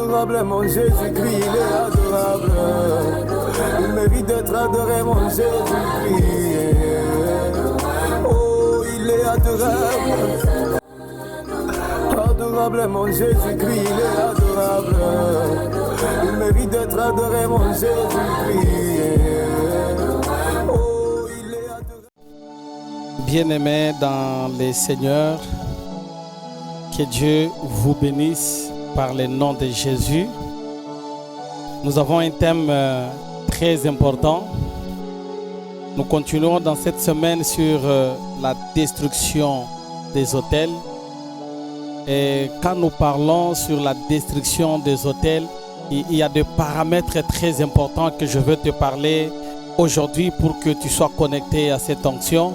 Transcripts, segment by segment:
Adorable mon Jésus-Christ, il est adorable. Il mérite d'être adoré mon Jésus-Christ. Oh, il est adorable. Adorable mon Jésus-Christ, il est adorable. Il mérite d'être adoré mon Jésus-Christ. Oh, il est adorable. Bien-aimés dans les Seigneurs, que Dieu vous bénisse par le nom de Jésus. Nous avons un thème très important. Nous continuons dans cette semaine sur la destruction des autels. Et quand nous parlons sur la destruction des autels, il y a des paramètres très importants que je veux te parler aujourd'hui pour que tu sois connecté à cette onction.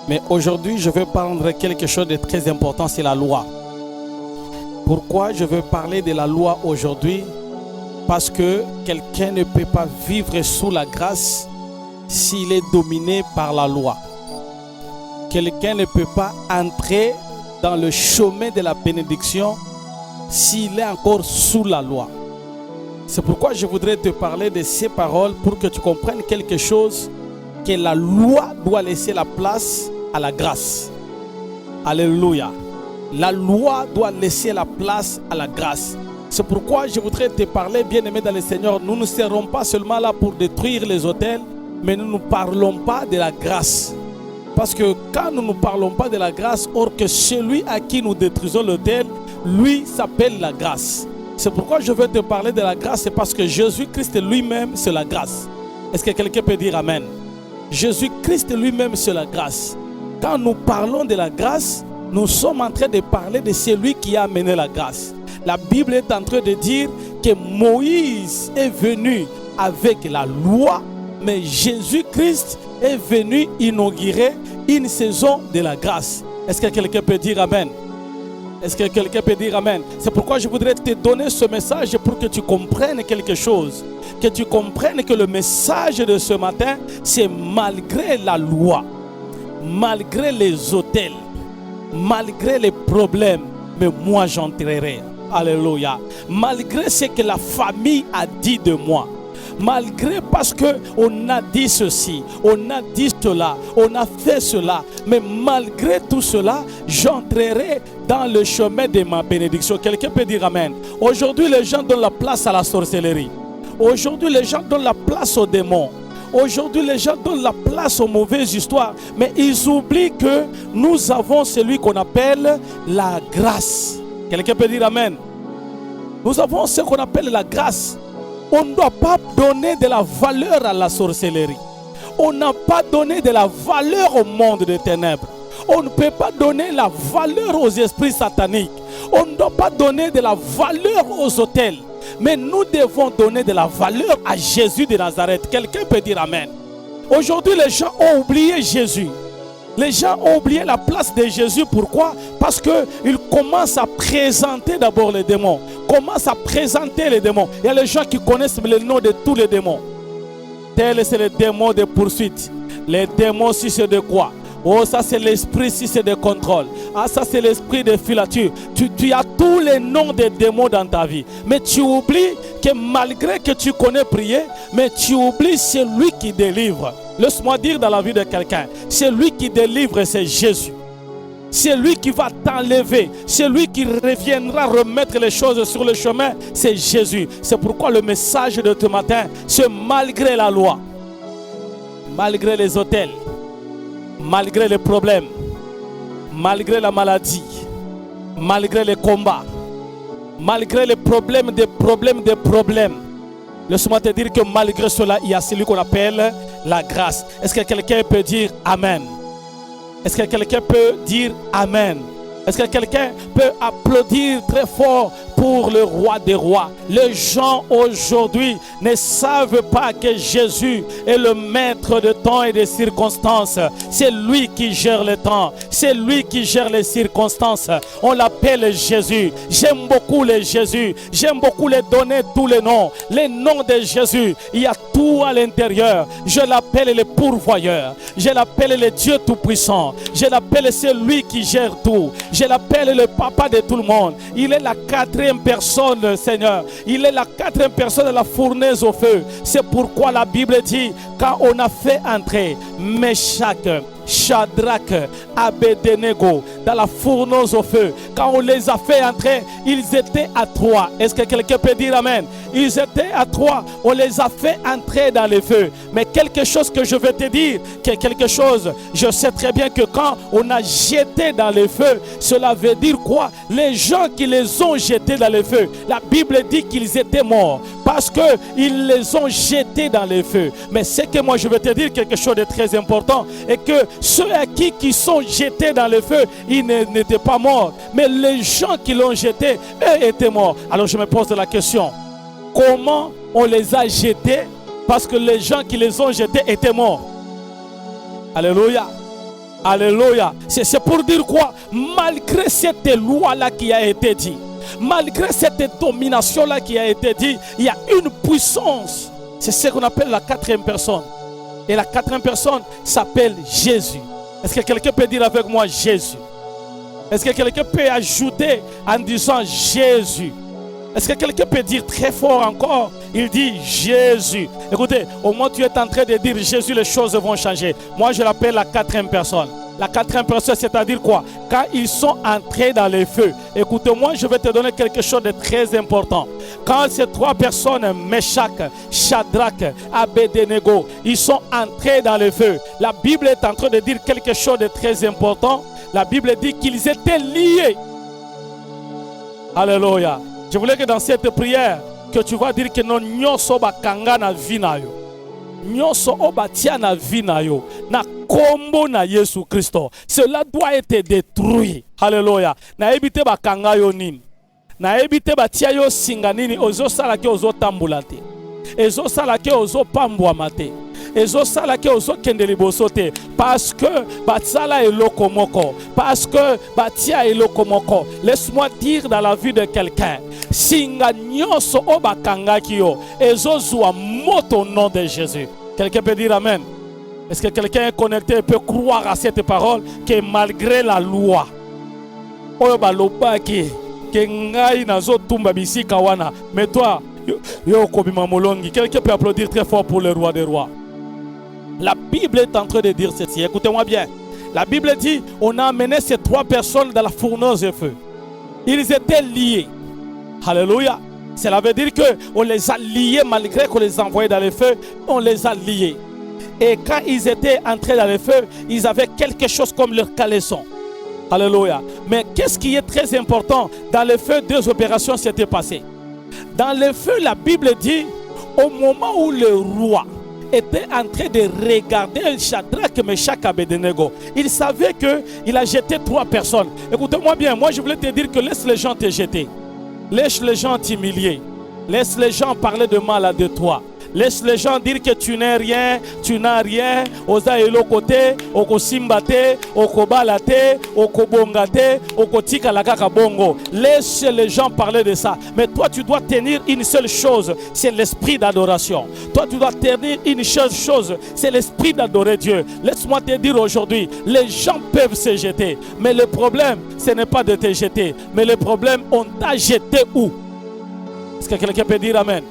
Mais aujourd'hui, je veux prendre quelque chose de très important, c'est la loi. Pourquoi je veux parler de la loi aujourd'hui? Parce que quelqu'un ne peut pas vivre sous la grâce s'il est dominé par la loi. Quelqu'un ne peut pas entrer dans le chemin de la bénédiction s'il est encore sous la loi. C'est pourquoi je voudrais te parler de ces paroles pour que tu comprennes quelque chose, que la loi doit laisser la place à la grâce. Alléluia. La loi doit laisser la place à la grâce. C'est pourquoi je voudrais te parler, bien-aimé dans le Seigneur. Nous ne serons pas seulement là pour détruire les autels, mais nous ne parlons pas de la grâce. Parce que quand nous ne parlons pas de la grâce, or que celui à qui nous détruisons l'autel, lui s'appelle la grâce. C'est pourquoi je veux te parler de la grâce, c'est parce que Jésus-Christ lui-même, c'est la grâce. Est-ce que quelqu'un peut dire Amen? Jésus-Christ lui-même, c'est la grâce. Quand nous parlons de la grâce, nous sommes en train de parler de celui qui a amené la grâce. La Bible est en train de dire que Moïse est venu avec la loi, mais Jésus-Christ est venu inaugurer une saison de la grâce. Est-ce que quelqu'un peut dire Amen? Est-ce que quelqu'un peut dire Amen? C'est pourquoi je voudrais te donner ce message pour que tu comprennes quelque chose. Que tu comprennes que le message de ce matin, c'est malgré la loi, malgré les autels, malgré les problèmes, mais moi j'entrerai. Alléluia. Malgré ce que la famille a dit de moi, malgré parce qu'on a dit ceci, on a dit cela, on a fait cela, mais malgré tout cela, j'entrerai dans le chemin de ma bénédiction. Quelqu'un peut dire Amen. Aujourd'hui, les gens donnent la place à la sorcellerie. Aujourd'hui, les gens donnent la place aux démons. Aujourd'hui, les gens donnent la place aux mauvaises histoires, mais ils oublient que nous avons celui qu'on appelle la grâce. Quelqu'un peut dire Amen. Nous avons ce qu'on appelle la grâce. On ne doit pas donner de la valeur à la sorcellerie. On n'a pas donné de la valeur au monde des ténèbres. On ne peut pas donner la valeur aux esprits sataniques. On ne doit pas donner de la valeur aux autels. Mais nous devons donner de la valeur à Jésus de Nazareth. Quelqu'un peut dire Amen. Aujourd'hui, les gens ont oublié Jésus. Les gens ont oublié la place de Jésus. Pourquoi? Parce qu'ils commencent à présenter d'abord les démons. Commencent à présenter les démons. Il y a les gens qui connaissent le nom de tous les démons. Tel c'est le démon de poursuite. Les démons, si c'est de quoi? Oh, ça c'est l'esprit, si c'est de contrôle. Ah, ça c'est l'esprit de filature. Tu as tous les noms des démons dans ta vie. Mais tu oublies que malgré que tu connais prier, mais tu oublies celui qui délivre. Laisse-moi dire dans la vie de quelqu'un, celui qui délivre, c'est Jésus. C'est lui qui va t'enlever. C'est lui qui reviendra remettre les choses sur le chemin. C'est Jésus. C'est pourquoi le message de ce matin, c'est malgré la loi, malgré les autels, malgré les problèmes, malgré la maladie, malgré les combats, malgré les problèmes, des problèmes. Laisse-moi te dire que malgré cela, il y a celui qu'on appelle la grâce. Est-ce que quelqu'un peut dire Amen? Est-ce que quelqu'un peut dire Amen? Est-ce que quelqu'un peut applaudir très fort pour le roi des rois? Les gens aujourd'hui ne savent pas que Jésus est le maître de temps et des circonstances. C'est lui qui gère le temps. C'est lui qui gère les circonstances. On l'appelle Jésus. J'aime beaucoup les Jésus. J'aime beaucoup les donner tous les noms. Les noms de Jésus, il y a tout à l'intérieur. Je l'appelle le pourvoyeur. Je l'appelle le Dieu tout-puissant. Je l'appelle celui qui gère tout. Je l'appelle le papa de tout le monde. Il est la 4e quatrième personne, Seigneur. Il est la quatrième personne de la fournaise au feu. C'est pourquoi la Bible dit, quand on a fait entrer Meshach, Shadrach, Abednego dans la fournaise au feu, quand on les a fait entrer, ils étaient à 3. Est-ce que quelqu'un peut dire amen? Ils étaient à 3. On les a fait entrer dans le feu. Mais quelque chose que je vais te dire, quelque chose, je sais très bien que quand on a jeté dans le feu, cela veut dire quoi? Les gens qui les ont jetés dans le feu, la Bible dit qu'ils étaient morts parce qu'ils les ont jetés dans le feu. Mais c'est que moi je vais te dire quelque chose de très important, et que ceux à qui sont jetés dans le feu, ils n'étaient pas morts, mais les gens qui l'ont jeté, eux étaient morts. Alors je me pose la question, comment on les a jetés? Parce que les gens qui les ont jetés étaient morts. Alléluia. Alléluia. C'est pour dire quoi? Malgré cette loi-là qui a été dit, malgré cette domination-là qui a été dit, il y a une puissance. C'est ce qu'on appelle la quatrième personne. Et la quatrième personne s'appelle Jésus. Est-ce que quelqu'un peut dire avec moi Jésus? Est-ce que quelqu'un peut ajouter en disant Jésus? Est-ce que quelqu'un peut dire très fort encore? Il dit Jésus. Écoutez, au moment où tu es en train de dire Jésus, les choses vont changer. Moi, je l'appelle la quatrième personne. La quatrième personne, c'est-à-dire quoi? Quand ils sont entrés dans le feu. Écoutez-moi, je vais te donner quelque chose de très important. Quand ces 3 personnes, Meshach, Shadrach, Abednego, ils sont entrés dans le feu, la Bible est en train de dire quelque chose de très important. La Bible dit qu'ils étaient liés. Alléluia. Je voulais que dans cette prière, que tu vas dire que non nyoso bakanga na vinayo. Nyoso obatia na vinayo. Na kombo na Yesu Christo. Cela doit être détruit. Alléluia. Na ebite bakanga yo nini. Na ebite batia yo singa nini. Ozo sala ke ozo tambulate. Ezo sala ke ozo pambwa mate. Ezo sala ke ozo kende liboso te. Parce que batsala eloko moko. Parce que batia eloko moko. Laisse-moi dire dans la vie de quelqu'un. Singa nyoso obakanga kiyo. Ezo zwa moto au nom de Jésus. Quelqu'un peut dire amen. Est-ce que quelqu'un est connecté et peut croire à cette parole que malgré la loi, oyo balobaki ke ngai nazo tumba bisika wana, mais toi yo kobima molongi. Quelqu'un peut applaudir très fort pour le roi des rois. La Bible est en train de dire ceci. Écoutez-moi bien. La Bible dit, on a amené ces 3 personnes dans la fournaise de feu. Ils étaient liés. Alléluia. Cela veut dire qu'on les a liés malgré qu'on les envoyait dans le feu. On les a liés. Et quand ils étaient entrés dans le feu, ils avaient quelque chose comme leur caleçon. Alléluia. Mais qu'est-ce qui est très important? Dans le feu, 2 opérations s'étaient passées. Dans le feu, la Bible dit, au moment où le roi était en train de regarder Shadrach, Meshach, Abednego, il savait qu'il a jeté 3 personnes. Écoutez-moi bien, moi je voulais te dire que laisse les gens te jeter. Laisse les gens t'humilier. Laisse les gens parler de mal de toi. Laisse les gens dire que tu n'es rien, tu n'as rien. Oza elokote, okosimbate, okobalate, okobongate, okotika lakaka bongo. Laisse les gens parler de ça. Mais toi, tu dois tenir une seule chose, c'est l'esprit d'adoration. Toi, tu dois tenir une seule chose, c'est l'esprit d'adorer Dieu. Laisse-moi te dire aujourd'hui, les gens peuvent se jeter. Mais le problème, ce n'est pas de te jeter. Mais le problème, on t'a jeté où? Est-ce que quelqu'un peut dire amen?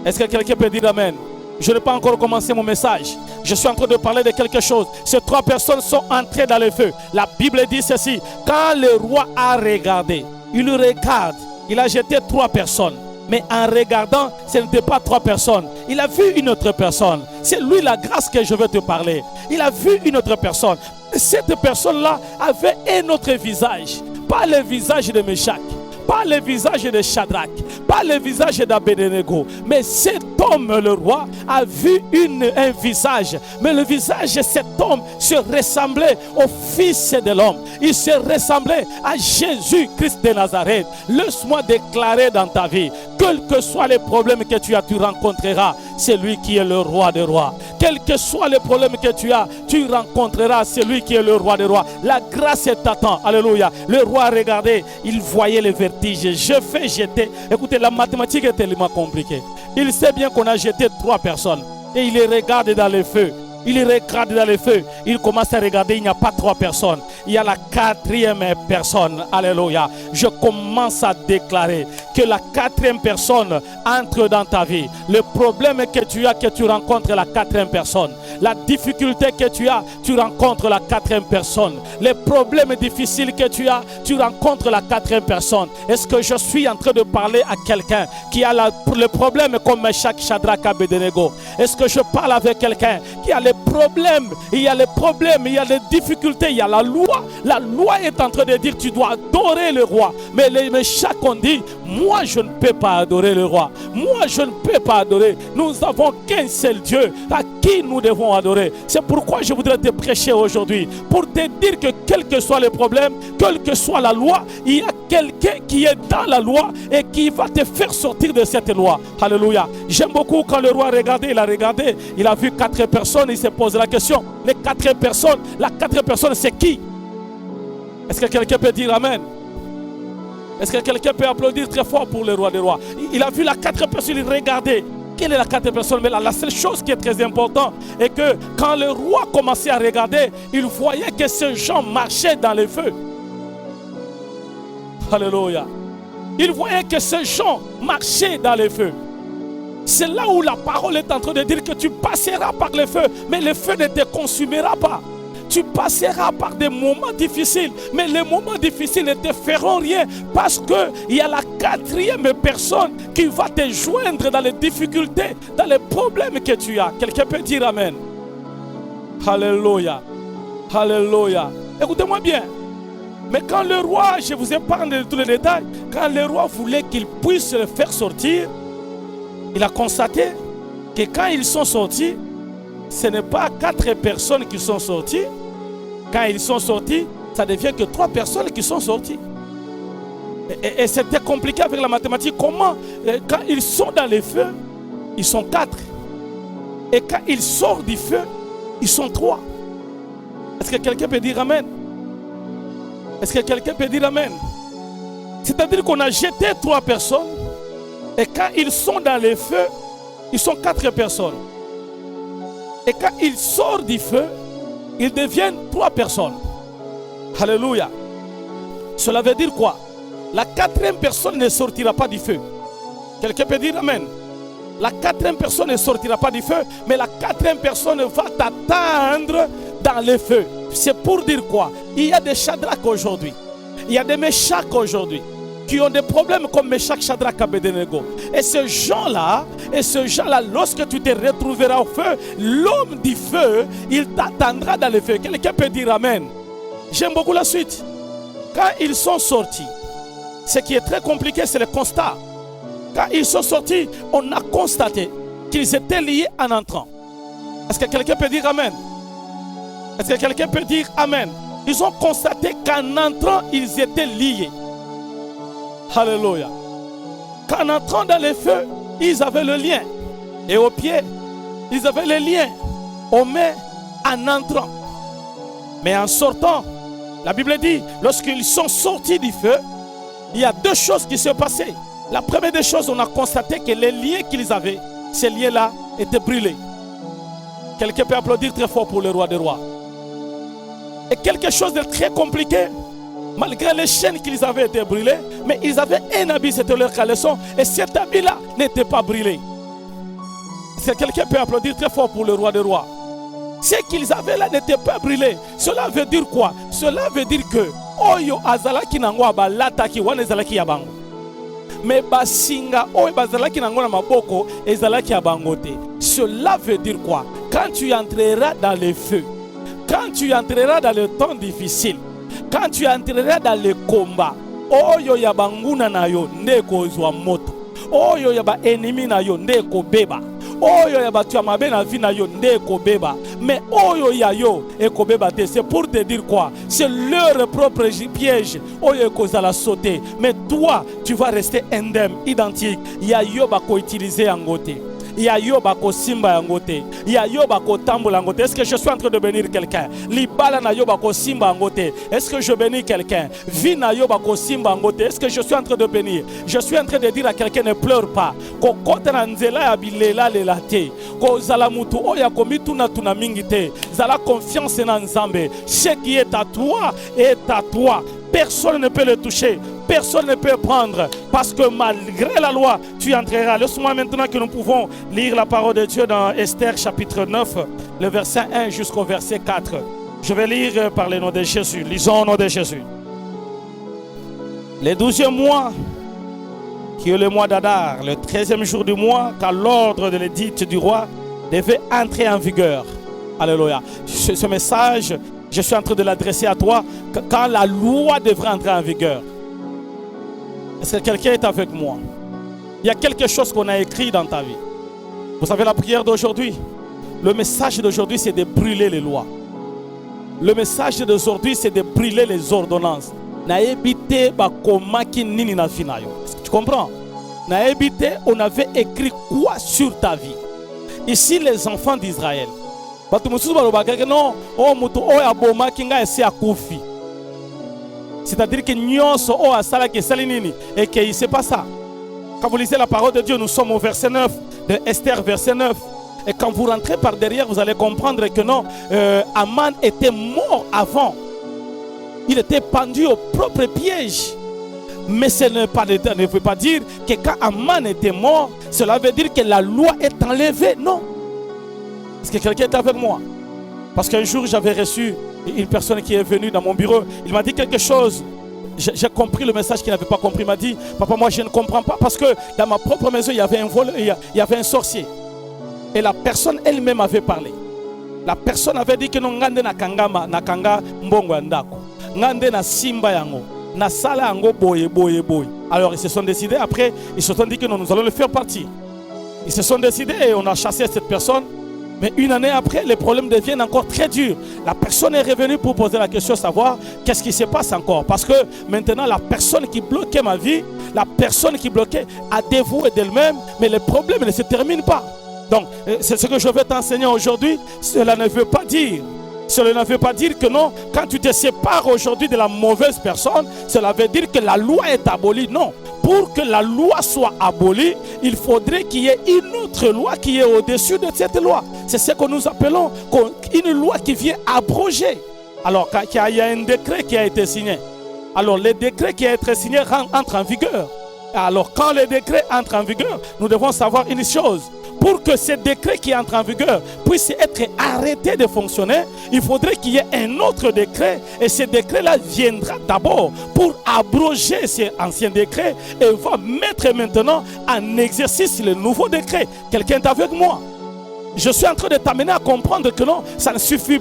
Est-ce que quelqu'un peut dire amen? Je n'ai pas encore commencé mon message. Je suis en train de parler de quelque chose. Ces 3 personnes sont entrées dans le feu. La Bible dit ceci. Quand le roi a regardé, il regarde. Il a jeté 3 personnes. Mais en regardant, ce n'était pas 3 personnes. Il a vu une autre personne. C'est lui la grâce que je veux te parler. Il a vu une autre personne. Cette personne-là avait un autre visage. Pas le visage de Meshach. Pas le visage de Shadrach, pas le visage d'Abednego, mais cet homme, le roi, a vu un visage. Mais le visage de cet homme se ressemblait au Fils de l'homme. Il se ressemblait à Jésus-Christ de Nazareth. Laisse-moi déclarer dans ta vie, quels que soient les problèmes que tu as, tu rencontreras celui qui est le roi des rois. Quels que soient les problèmes que tu as, tu rencontreras celui qui est le roi des rois. La grâce t'attend. Alléluia. Le roi regardait, il voyait les vertiges. Je fais jeter. Écoutez, la mathématique est tellement compliquée. Il sait bien qu'on a jeté 3 personnes. Et il les regarde dans le feu. Il regarde dans le feu. Il commence à regarder. Il n'y a pas 3 personnes. Il y a la 4e personne. Alléluia. Je commence à déclarer que la 4e personne entre dans ta vie. Le problème que tu rencontres la 4e personne. La difficulté que tu rencontres la 4e personne. Les problèmes difficiles que tu rencontres la 4e personne. Est-ce que je suis en train de parler à quelqu'un qui a le problème comme Meshach, Shadrach, Abednego? Est-ce que je parle avec quelqu'un qui a les problèmes? Il y a les problèmes, il y a les difficultés, il y a la loi. La loi est en train de dire tu dois adorer le roi. Mais les Meshach ont dit, moi je ne peux pas adorer le roi. Moi je ne peux pas adorer. Nous avons qu'un seul Dieu à qui nous devons adorer. C'est pourquoi je voudrais te prêcher aujourd'hui. Pour te dire que quel que soit le problème, quelle que soit la loi, il y a quelqu'un qui est dans la loi et qui va te faire sortir de cette loi. Alléluia. J'aime beaucoup quand le roi il a regardé, il a vu 4 personnes, il s'est posé la question. Les 4 personnes, la 4 personnes c'est qui? Est-ce que quelqu'un peut dire Amen? Est-ce que quelqu'un peut applaudir très fort pour le roi des rois? Il a vu la 4 personnes, il regardait. Quelle est la 4 personnes? Mais la seule chose qui est très importante est que quand le roi commençait à regarder, il voyait que ces gens marchaient dans le feu. Alléluia. Il voyait que ces gens marchaient dans le feu. C'est là où la parole est en train de dire que tu passeras par le feu, mais le feu ne te consumera pas. Tu passeras par des moments difficiles, mais les moments difficiles ne te feront rien parce qu'il y a la 4e personne qui va te joindre dans les difficultés, dans les problèmes que tu as. Quelqu'un peut dire Amen. Alléluia. Alléluia. Écoutez-moi bien. Mais quand le roi, je vous ai parlé de tous les détails, quand le roi voulait qu'il puisse le faire sortir, il a constaté que quand ils sont sortis, ce n'est pas 4 personnes qui sont sorties. Quand ils sont sortis, ça devient que 3 personnes qui sont sorties. Et c'était compliqué avec la mathématique. Comment, quand ils sont dans le feu, ils sont 4. Et quand ils sortent du feu, ils sont 3. Est-ce que quelqu'un peut dire Amen? Est-ce que quelqu'un peut dire Amen? C'est-à-dire qu'on a jeté 3 personnes. Et quand ils sont dans le feu, ils sont 4 personnes. Et quand ils sortent du feu, ils deviennent 3 personnes. Alléluia. Cela veut dire quoi? La 4e personne ne sortira pas du feu. Quelqu'un peut dire Amen. La 4e personne ne sortira pas du feu, mais la 4e personne va t'attendre dans le feu. C'est pour dire quoi? Il y a des Shadrach aujourd'hui. Il y a des Meshach aujourd'hui qui ont des problèmes comme Meshach, Shadrach, Abednego. Et ces gens-là, lorsque tu te retrouveras au feu, l'homme du feu, il t'attendra dans le feu. Quelqu'un peut dire Amen. J'aime beaucoup la suite. Quand ils sont sortis, ce qui est très compliqué, c'est le constat. Quand ils sont sortis, on a constaté qu'ils étaient liés en entrant. Est-ce que quelqu'un peut dire Amen? Est-ce que quelqu'un peut dire Amen? Ils ont constaté qu'en entrant, ils étaient liés. Alléluia. Qu'en entrant dans le feu, ils avaient le lien. Et aux pieds, ils avaient le lien. Aux mains, en entrant. Mais en sortant, la Bible dit, lorsqu'ils sont sortis du feu, il y a 2 choses qui se passaient. La première des choses, on a constaté que les liens qu'ils avaient, ces liens-là étaient brûlés. Quelqu'un peut applaudir très fort pour le roi des rois. Et quelque chose de très compliqué, malgré les chaînes qu'ils avaient été brûlées, mais ils avaient un habit, c'était leur caleçon, et cet habit-là n'était pas brûlé. Si quelqu'un peut applaudir très fort pour le roi des rois. Ce qu'ils avaient là n'était pas brûlé. Cela veut dire quoi? Cela veut dire que Oyo azalaki nango abalataki wana ezalaki ya bango. Mais basinga oyo bazalaki nango na maboko ezalaki ya bango te. Cela veut dire quoi? Quand tu entreras dans le feu, quand tu entreras dans le temps difficile, quand tu entreras dans le combat, oyo ya banguna na yo ndeko zwa moto, oyo ya ba ennemi na yo ndeko beba, oyo ya batu ya mabe na vi na yo ndeko beba, mais oyo ya yo eko beba te. C'est pour te dire quoi? C'est leur propre piège. Oyo eko zala sauter, mais toi tu vas rester indemne, identique. Ya yo bako utiliser yango te. Il y a yoba ko simba yangote. Il y a yoba ko tambola yangote. Est-ce que je suis en train de bénir quelqu'un? Libala na yoba ko simba yangote. Est-ce que je bénis quelqu'un? Vina yoba ko simba yangote. Est-ce que je suis en train de bénir? Je suis en train de dire à quelqu'un, ne pleure pas. Ko kota na nzela ya bilela lelate. Ko zala mutu oya komitu na tuna mingite. Zala confiance na nzambe. Ce qui est à toi est à toi. Personne ne peut le toucher. Personne ne peut prendre. Parce que malgré la loi, tu entreras. Laisse-moi maintenant que nous pouvons lire la parole de Dieu dans Esther chapitre 9, le verset 1 jusqu'au verset 4. Je vais lire par le nom de Jésus. Lisons au nom de Jésus. Le 12e mois, qui est le mois d'Adar, le 13e jour du mois, quand l'ordre de l'édit du roi devait entrer en vigueur. Alléluia. Ce message, je suis en train de l'adresser à toi quand la loi devrait entrer en vigueur. Est-ce que quelqu'un est avec moi? Il y a quelque chose qu'on a écrit dans ta vie. Vous savez la prière d'aujourd'hui? Le message d'aujourd'hui, c'est de brûler les lois. Le message d'aujourd'hui, c'est de brûler les ordonnances. Est-ce que tu comprends? On avait écrit quoi sur ta vie? Ici, les enfants d'Israël. C'est-à-dire que nyonso o asala ke salinini et que c'est pas ça. Quand vous lisez la parole de Dieu, nous sommes au verset 9 de Esther, verset 9. Et quand vous rentrez par derrière, vous allez comprendre que non, Aman était mort avant. Il était pendu au propre piège. Mais ce ne veut pas dire que quand Aman était mort, cela veut dire que la loi est enlevée. Non. Est-ce que quelqu'un est avec moi? Parce qu'un jour, j'avais reçu une personne qui est venue dans mon bureau. Il m'a dit quelque chose. J'ai compris le message qu'il n'avait pas compris. Il m'a dit, papa, moi je ne comprends pas. Parce que dans ma propre maison, il y avait un vol, il y avait un sorcier. Et la personne elle-même avait parlé. La personne avait dit que non, ngande na kanga mbongo andako. Ngande na simba yango. Na sala yango boye. Alors ils se sont décidés, après, ils se sont dit que non, nous allons le faire partir. Ils se sont décidés et on a chassé cette personne. Mais une année après, les problèmes deviennent encore très durs. La personne est revenue pour poser la question, savoir qu'est-ce qui se passe encore. Parce que maintenant, la personne qui bloquait ma vie, la personne qui bloquait a dévoué d'elle-même, mais le problème ne se termine pas. Donc, c'est ce que je vais t'enseigner aujourd'hui. Cela ne veut pas dire que non, quand tu te sépares aujourd'hui de la mauvaise personne, cela veut dire que la loi est abolie. Non. Pour que la loi soit abolie, il faudrait qu'il y ait une autre loi qui est au-dessus de cette loi. C'est ce que nous appelons une loi qui vient abroger. Alors, quand il y a un décret qui a été signé, alors le décret qui a été signé entre en vigueur. Alors, quand le décret entre en vigueur, nous devons savoir une chose. Pour que ce décret qui entre en vigueur puisse être arrêté de fonctionner, il faudrait qu'il y ait un autre décret. Et ce décret-là viendra d'abord pour abroger ces anciens décrets et va mettre maintenant en exercice le nouveau décret. Quelqu'un est avec moi? Je suis en train de t'amener à comprendre que non, ça ne suffit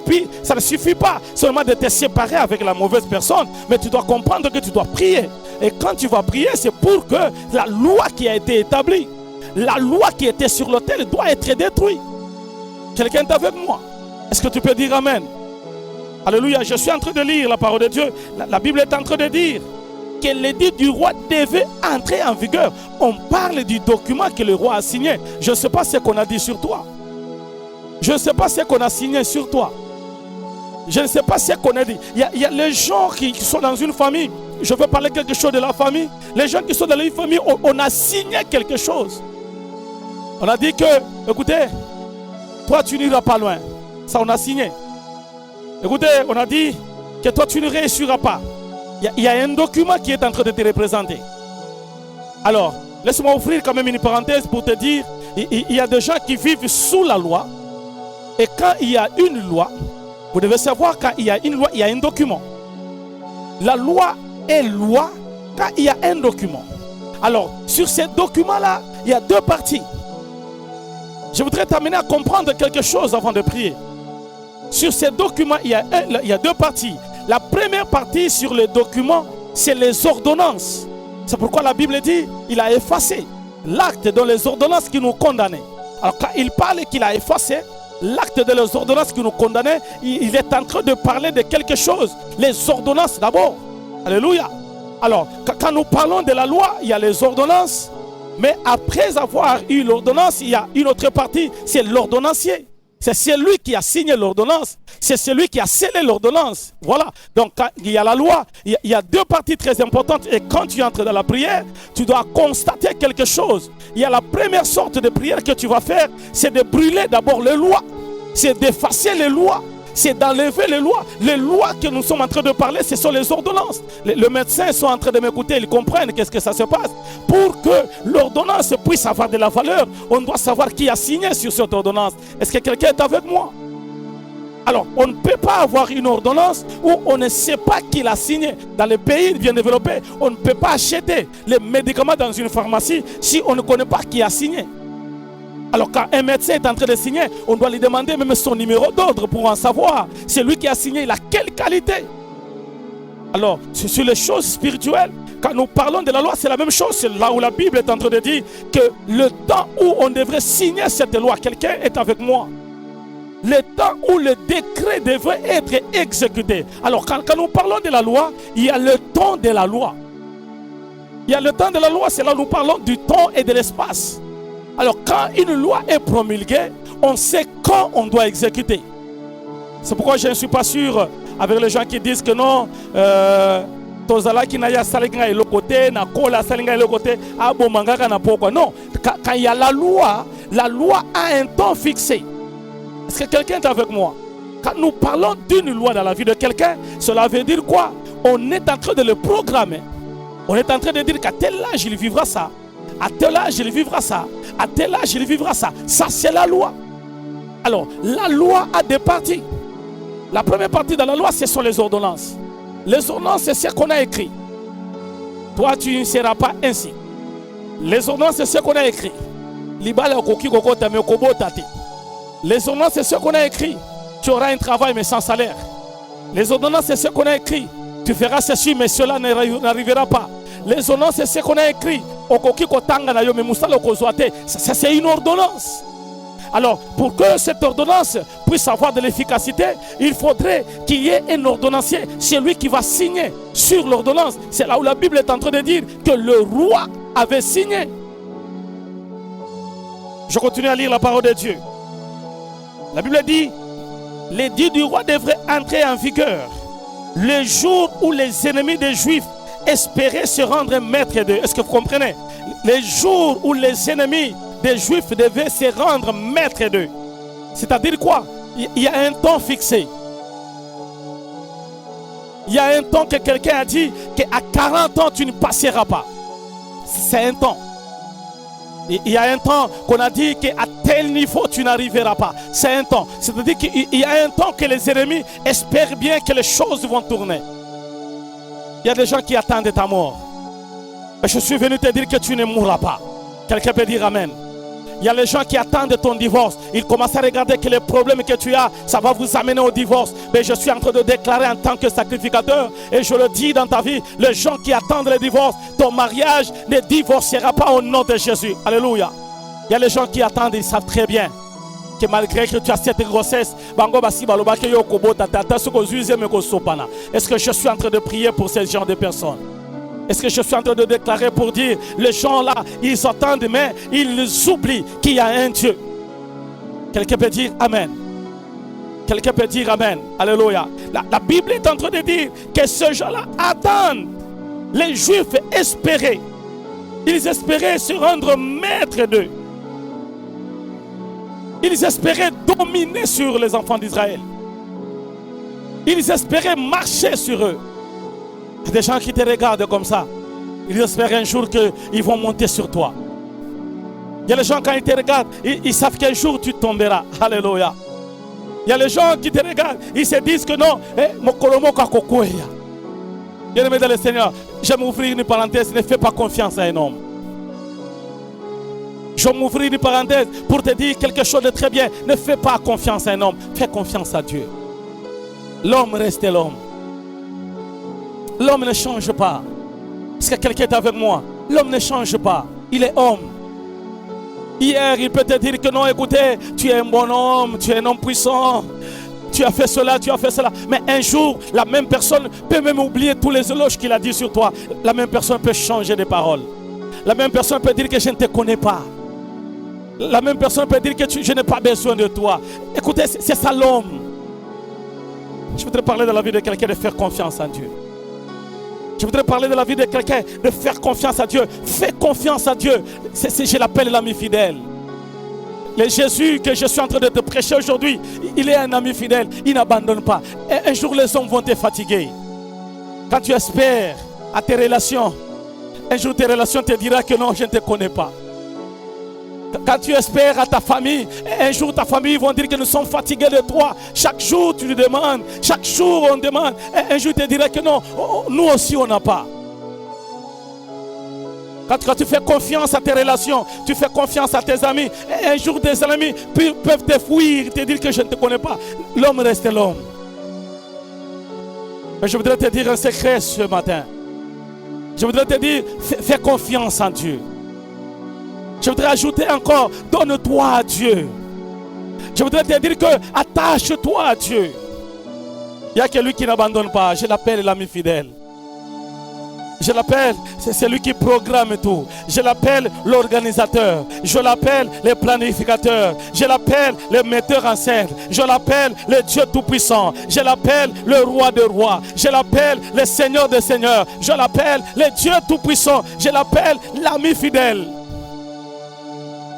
pas seulement de te séparer avec la mauvaise personne, mais tu dois comprendre que tu dois prier. Et quand tu vas prier, c'est pour que la loi qui a été établie, la loi qui était sur l'autel doit être détruite. Quelqu'un est avec moi? Est-ce que tu peux dire Amen? Alléluia, je suis en train de lire la parole de Dieu. La Bible est en train de dire que l'édit du roi devait entrer en vigueur. On parle du document que le roi a signé. Je ne sais pas ce qu'on a dit sur toi. Je ne sais pas ce qu'on a signé sur toi. Je ne sais pas ce qu'on a dit. Il y a les gens qui sont dans une famille. Je veux parler quelque chose de la famille. Les gens qui sont dans une famille, on a signé quelque chose. On a dit que, écoutez, toi tu n'iras pas loin. Ça on a signé. Écoutez, on a dit que toi tu ne réussiras pas. Il y a un document qui est en train de te représenter. Alors, laisse-moi ouvrir quand même une parenthèse pour te dire, il y a des gens qui vivent sous la loi. Et quand il y a une loi, vous devez savoir quand il y a une loi, il y a un document. La loi est loi quand il y a un document. Alors, sur ce document-là, il y a deux parties. Je voudrais t'amener à comprendre quelque chose avant de prier. Sur ces documents, il y a deux parties. La première partie sur les documents, c'est les ordonnances. C'est pourquoi la Bible dit il a effacé l'acte dans les ordonnances qui nous condamnaient. Alors quand il parle qu'il a effacé l'acte de les ordonnances qui nous condamnaient, il est en train de parler de quelque chose. Les ordonnances d'abord. Alléluia. Alors, quand nous parlons de la loi, il y a les ordonnances Mais après avoir eu l'ordonnance, il y a une autre partie, c'est l'ordonnancier. C'est celui qui a signé l'ordonnance, c'est celui qui a scellé l'ordonnance. Voilà. Donc, quand il y a la loi, il y a deux parties très importantes. Et quand tu entres dans la prière, tu dois constater quelque chose. Il y a la première sorte de prière que tu vas faire, c'est de brûler d'abord les lois. C'est d'effacer les lois. C'est d'enlever les lois. Les lois que nous sommes en train de parler, ce sont les ordonnances. Les médecins sont en train de m'écouter, ils comprennent qu'est-ce que ça se passe. Pour que l'ordonnance puisse avoir de la valeur, on doit savoir qui a signé sur cette ordonnance. Est-ce que quelqu'un est avec moi? Alors, on ne peut pas avoir une ordonnance où on ne sait pas qui l'a signé. Dans les pays bien développés, on ne peut pas acheter les médicaments dans une pharmacie si on ne connaît pas qui a signé. Alors quand un médecin est en train de signer, on doit lui demander même son numéro d'ordre pour en savoir. C'est lui qui a signé, il a quelle qualité? Alors, sur les choses spirituelles, quand nous parlons de la loi, c'est la même chose. C'est là où la Bible est en train de dire que le temps où on devrait signer cette loi, quelqu'un est avec moi. Le temps où le décret devrait être exécuté. Alors quand nous parlons de la loi, il y a le temps de la loi. Il y a le temps de la loi, c'est là où nous parlons du temps et de l'espace. Alors quand une loi est promulguée, on sait quand on doit exécuter. C'est pourquoi je ne suis pas sûr avec les gens qui disent que non, tozala qui n'a salinga et le côté, na kola salinga et le côté, abo mangaka na poko. Non, quand il y a la loi a un temps fixé. Est-ce que quelqu'un est avec moi? Quand nous parlons d'une loi dans la vie de quelqu'un, cela veut dire quoi? On est en train de le programmer. On est en train de dire qu'à tel âge il vivra ça. À tel âge, il vivra ça. À tel âge, il vivra ça. Ça, c'est la loi. Alors, la loi a deux parties. La première partie de la loi, ce sont les ordonnances. Les ordonnances, c'est ce qu'on a écrit. Toi, tu ne seras pas ainsi. Les ordonnances, c'est ce qu'on a écrit. Les ordonnances, c'est ce qu'on a écrit. Tu auras un travail, mais sans salaire. Les ordonnances, c'est ce qu'on a écrit. Tu feras ceci, mais cela n'arrivera pas. Les ordonnances, c'est ce qu'on a écrit. Ça, c'est une ordonnance. Alors, pour que cette ordonnance puisse avoir de l'efficacité, il faudrait qu'il y ait un ordonnancier, celui qui va signer sur l'ordonnance. C'est là où la Bible est en train de dire que le roi avait signé. Je continue à lire la parole de Dieu. La Bible dit, l'édit du roi devrait entrer en vigueur le jour où les ennemis des Juifs espéraient se rendre maîtres d'eux. Est-ce que vous comprenez? Les jours où les ennemis des Juifs devaient se rendre maîtres d'eux. C'est-à-dire quoi? Il y a un temps fixé. Il y a un temps que quelqu'un a dit qu'à 40 ans tu ne passeras pas. C'est un temps. Il y a un temps qu'on a dit qu'à tel niveau tu n'arriveras pas. C'est un temps. C'est-à-dire qu'il y a un temps que les ennemis espèrent bien que les choses vont tourner. Il y a des gens qui attendent ta mort. Mais je suis venu te dire que tu ne mourras pas. Quelqu'un peut dire amen. Il y a les gens qui attendent ton divorce. Ils commencent à regarder que les problèmes que tu as, ça va vous amener au divorce. Mais je suis en train de déclarer en tant que sacrificateur, et je le dis dans ta vie, les gens qui attendent le divorce, ton mariage ne divorcera pas au nom de Jésus. Alléluia. Il y a les gens qui attendent, ils savent très bien que malgré que tu as cette grossesse, est-ce que je suis en train de prier pour ces gens de personnes? Est-ce que je suis en train de déclarer pour dire, les gens là, ils attendent, mais ils oublient qu'il y a un Dieu? Quelqu'un peut dire amen. Quelqu'un peut dire amen. Alléluia. La Bible est en train de dire que ces gens-là attendent. Les Juifs espéraient. Ils espéraient se rendre maîtres d'eux. Ils espéraient dominer sur les enfants d'Israël. Ils espéraient marcher sur eux. Il y a des gens qui te regardent comme ça. Ils espèrent un jour qu'ils vont monter sur toi. Il y a des gens quand ils te regardent, ils savent qu'un jour tu tomberas. Alléluia. Il y a les gens qui te regardent, ils se disent que non. Bien-aimé dans le Seigneur, j'aime ouvrir une parenthèse, ne fais pas confiance à un homme. Je vais m'ouvrir une parenthèse pour te dire quelque chose de très bien. Ne fais pas confiance à un homme, fais confiance à Dieu. L'homme reste l'homme. L'homme ne change pas. Est-ce que quelqu'un est avec moi? L'homme ne change pas. Il est homme. Hier, il peut te dire que non, écoutez, tu es un bon homme, tu es un homme puissant. Tu as fait cela, tu as fait cela. Mais un jour, la même personne peut même oublier tous les éloges qu'il a dit sur toi. La même personne peut changer de parole. La même personne peut dire que je ne te connais pas. La même personne peut dire que je n'ai pas besoin de toi. Écoutez, c'est ça l'homme. Je voudrais parler de la vie de quelqu'un de faire confiance en Dieu. Je voudrais parler de la vie de quelqu'un de faire confiance à Dieu. Fais confiance à Dieu. Je l'appelle l'ami fidèle. Le Jésus que je suis en train de te prêcher aujourd'hui, il est un ami fidèle. Il n'abandonne pas. Et un jour, les hommes vont te fatiguer. Quand tu espères à tes relations, un jour tes relations te diront que non, je ne te connais pas. Quand tu espères à ta famille, un jour ta famille vont dire que nous sommes fatigués de toi. Chaque jour tu lui demandes, chaque jour on demande. Un jour tu te diras que non, nous aussi on n'a pas. Quand tu fais confiance à tes relations, tu fais confiance à tes amis. Un jour tes amis peuvent te fuir, te dire que je ne te connais pas. L'homme reste l'homme. Mais je voudrais te dire un secret ce matin. Je voudrais te dire, fais confiance en Dieu. Je voudrais ajouter encore, donne-toi à Dieu. Je voudrais te dire que attache-toi à Dieu. Il y a quelqu'un qui n'abandonne pas. Je l'appelle l'ami fidèle. Je l'appelle, c'est celui qui programme tout. Je l'appelle l'organisateur. Je l'appelle le planificateur. Je l'appelle le metteur en scène. Je l'appelle le Dieu tout-puissant. Je l'appelle le roi des rois. Je l'appelle le Seigneur des seigneurs. Je l'appelle le Dieu tout-puissant. Je l'appelle l'ami fidèle.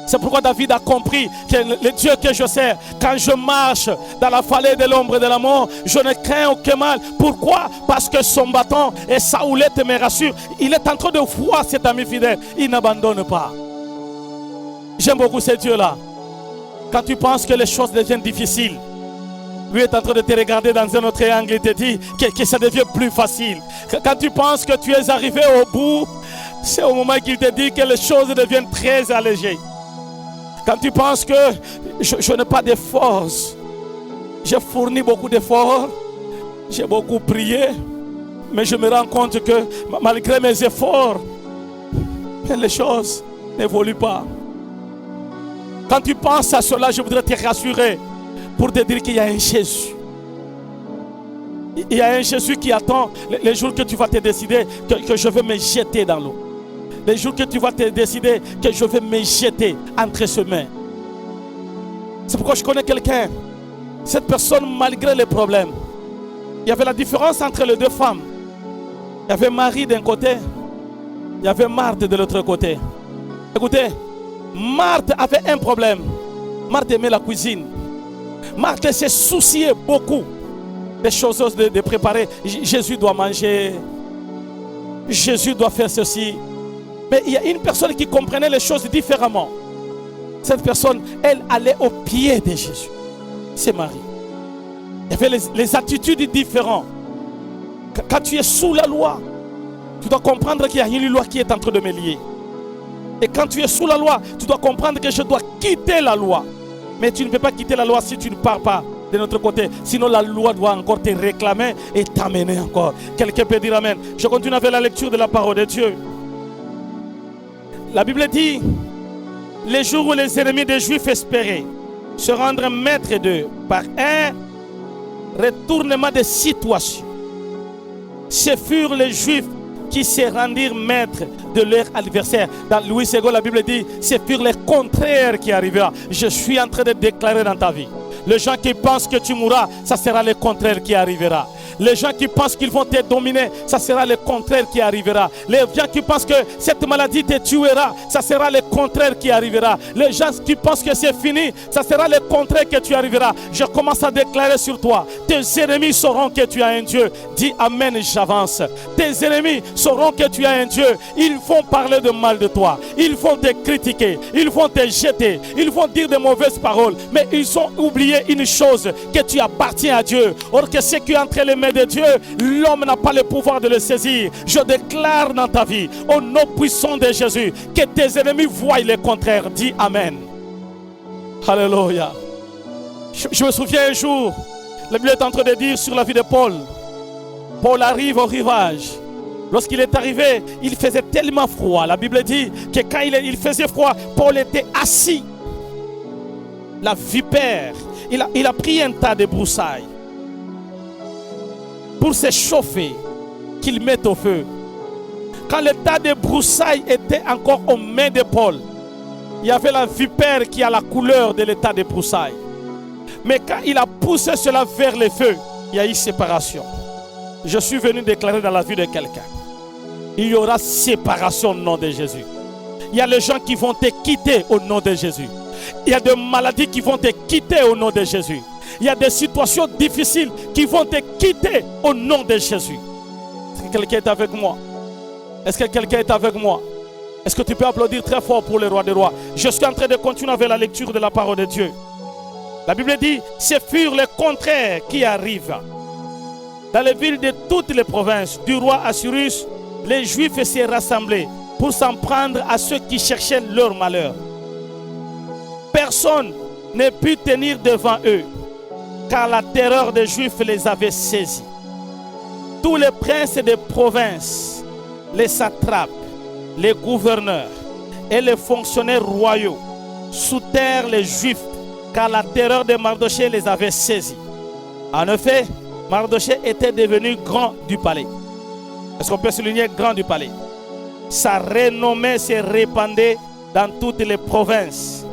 C'est pourquoi David a compris que le Dieu que je sers, quand je marche dans la vallée de l'ombre de la mort, je ne crains aucun mal. Pourquoi? Parce que son bâton et sa houlette me rassurent. Il est en train de voir cet ami fidèle. Il n'abandonne pas. J'aime beaucoup ce Dieu-là. Quand tu penses que les choses deviennent difficiles, lui est en train de te regarder dans un autre angle et te dit que ça devient plus facile. Quand tu penses que tu es arrivé au bout, c'est au moment qu'il te dit que les choses deviennent très allégées. Quand tu penses que je n'ai pas de force, j'ai fourni beaucoup d'efforts, j'ai beaucoup prié, mais je me rends compte que malgré mes efforts, les choses n'évoluent pas. Quand tu penses à cela, je voudrais te rassurer pour te dire qu'il y a un Jésus. Il y a un Jésus qui attend les jours que tu vas te décider que je vais me jeter dans l'eau. Les jours que tu vas te décider que je vais me jeter entre ses mains. C'est pourquoi je connais quelqu'un. Cette personne, malgré les problèmes, il y avait la différence entre les deux femmes. Il y avait Marie d'un côté, il y avait Marthe de l'autre côté. Écoutez, Marthe avait un problème. Marthe aimait la cuisine. Marthe se souciait beaucoup des choses de préparer. Jésus doit manger. Jésus doit faire ceci. Mais il y a une personne qui comprenait les choses différemment. Cette personne, elle allait au pied de Jésus. C'est Marie. Il y avait les attitudes différentes. Quand tu es sous la loi, tu dois comprendre qu'il y a une loi qui est en train de me lier. Et quand tu es sous la loi, tu dois comprendre que je dois quitter la loi. Mais tu ne peux pas quitter la loi si tu ne pars pas de notre côté. Sinon la loi doit encore te réclamer et t'amener encore. Quelqu'un peut dire amen. Je continue avec la lecture de la parole de Dieu. La Bible dit, les jours où les ennemis des Juifs espéraient se rendre maîtres d'eux par un retournement de situation, ce furent les Juifs qui se rendirent maîtres de leur adversaire. Dans Louis II, la Bible dit, ce furent les contraires qui arrivera. Je suis en train de déclarer dans ta vie. Les gens qui pensent que tu mourras, ça sera le contraire qui arrivera. Les gens qui pensent qu'ils vont te dominer, ça sera le contraire qui arrivera. Les gens qui pensent que cette maladie te tuera, ça sera le contraire qui arrivera. Les gens qui pensent que c'est fini, ça sera le contraire que tu arriveras. Je commence à déclarer sur toi. Tes ennemis sauront que tu as un Dieu. Dis amen, j'avance. Tes ennemis sauront que tu as un Dieu. Ils vont parler de mal de toi. Ils vont te critiquer. Ils vont te jeter. Ils vont dire de mauvaises paroles. Mais ils ont oublié une chose, que tu appartiens à Dieu. Or que ce qui est entre les mains de Dieu, l'homme n'a pas le pouvoir de le saisir. Je déclare dans ta vie, au nom puissant de Jésus, que tes ennemis voient le contraire. Dis amen. Alléluia. Je me souviens un jour, la Bible est en train de dire sur la vie de Paul. Paul arrive au rivage. Lorsqu'il est arrivé, il faisait tellement froid. La Bible dit que quand il faisait froid, Paul était assis. La vipère, il a pris un tas de broussailles pour se chauffer, qu'il mette au feu. Quand le tas de broussailles était encore aux mains de Paul, il y avait la vipère qui a la couleur de l'état de broussailles. Mais quand il a poussé cela vers le feu, il y a eu séparation. Je suis venu déclarer dans la vie de quelqu'un, il y aura séparation au nom de Jésus. Il y a les gens qui vont te quitter au nom de Jésus. Il y a des maladies qui vont te quitter au nom de Jésus. Il y a des situations difficiles qui vont te quitter au nom de Jésus. Est-ce que quelqu'un est avec moi? Est-ce que quelqu'un est avec moi? Est-ce que tu peux applaudir très fort pour le roi des rois? Je suis en train de continuer avec la lecture de la parole de Dieu. La Bible dit, ce furent les contraires qui arrivent. Dans les villes de toutes les provinces du roi Assuérus, les Juifs s'y rassemblaient pour s'en prendre à ceux qui cherchaient leur malheur. Personne ne put tenir devant eux, car la terreur des Juifs les avait saisis. Tous les princes des provinces, les satrapes, les gouverneurs et les fonctionnaires royaux soutinrent les Juifs, car la terreur de Mardochée les avait saisis. En effet, Mardochée était devenu grand du palais. Est-ce qu'on peut souligner grand du palais? Sa renommée se répandait dans toutes les provinces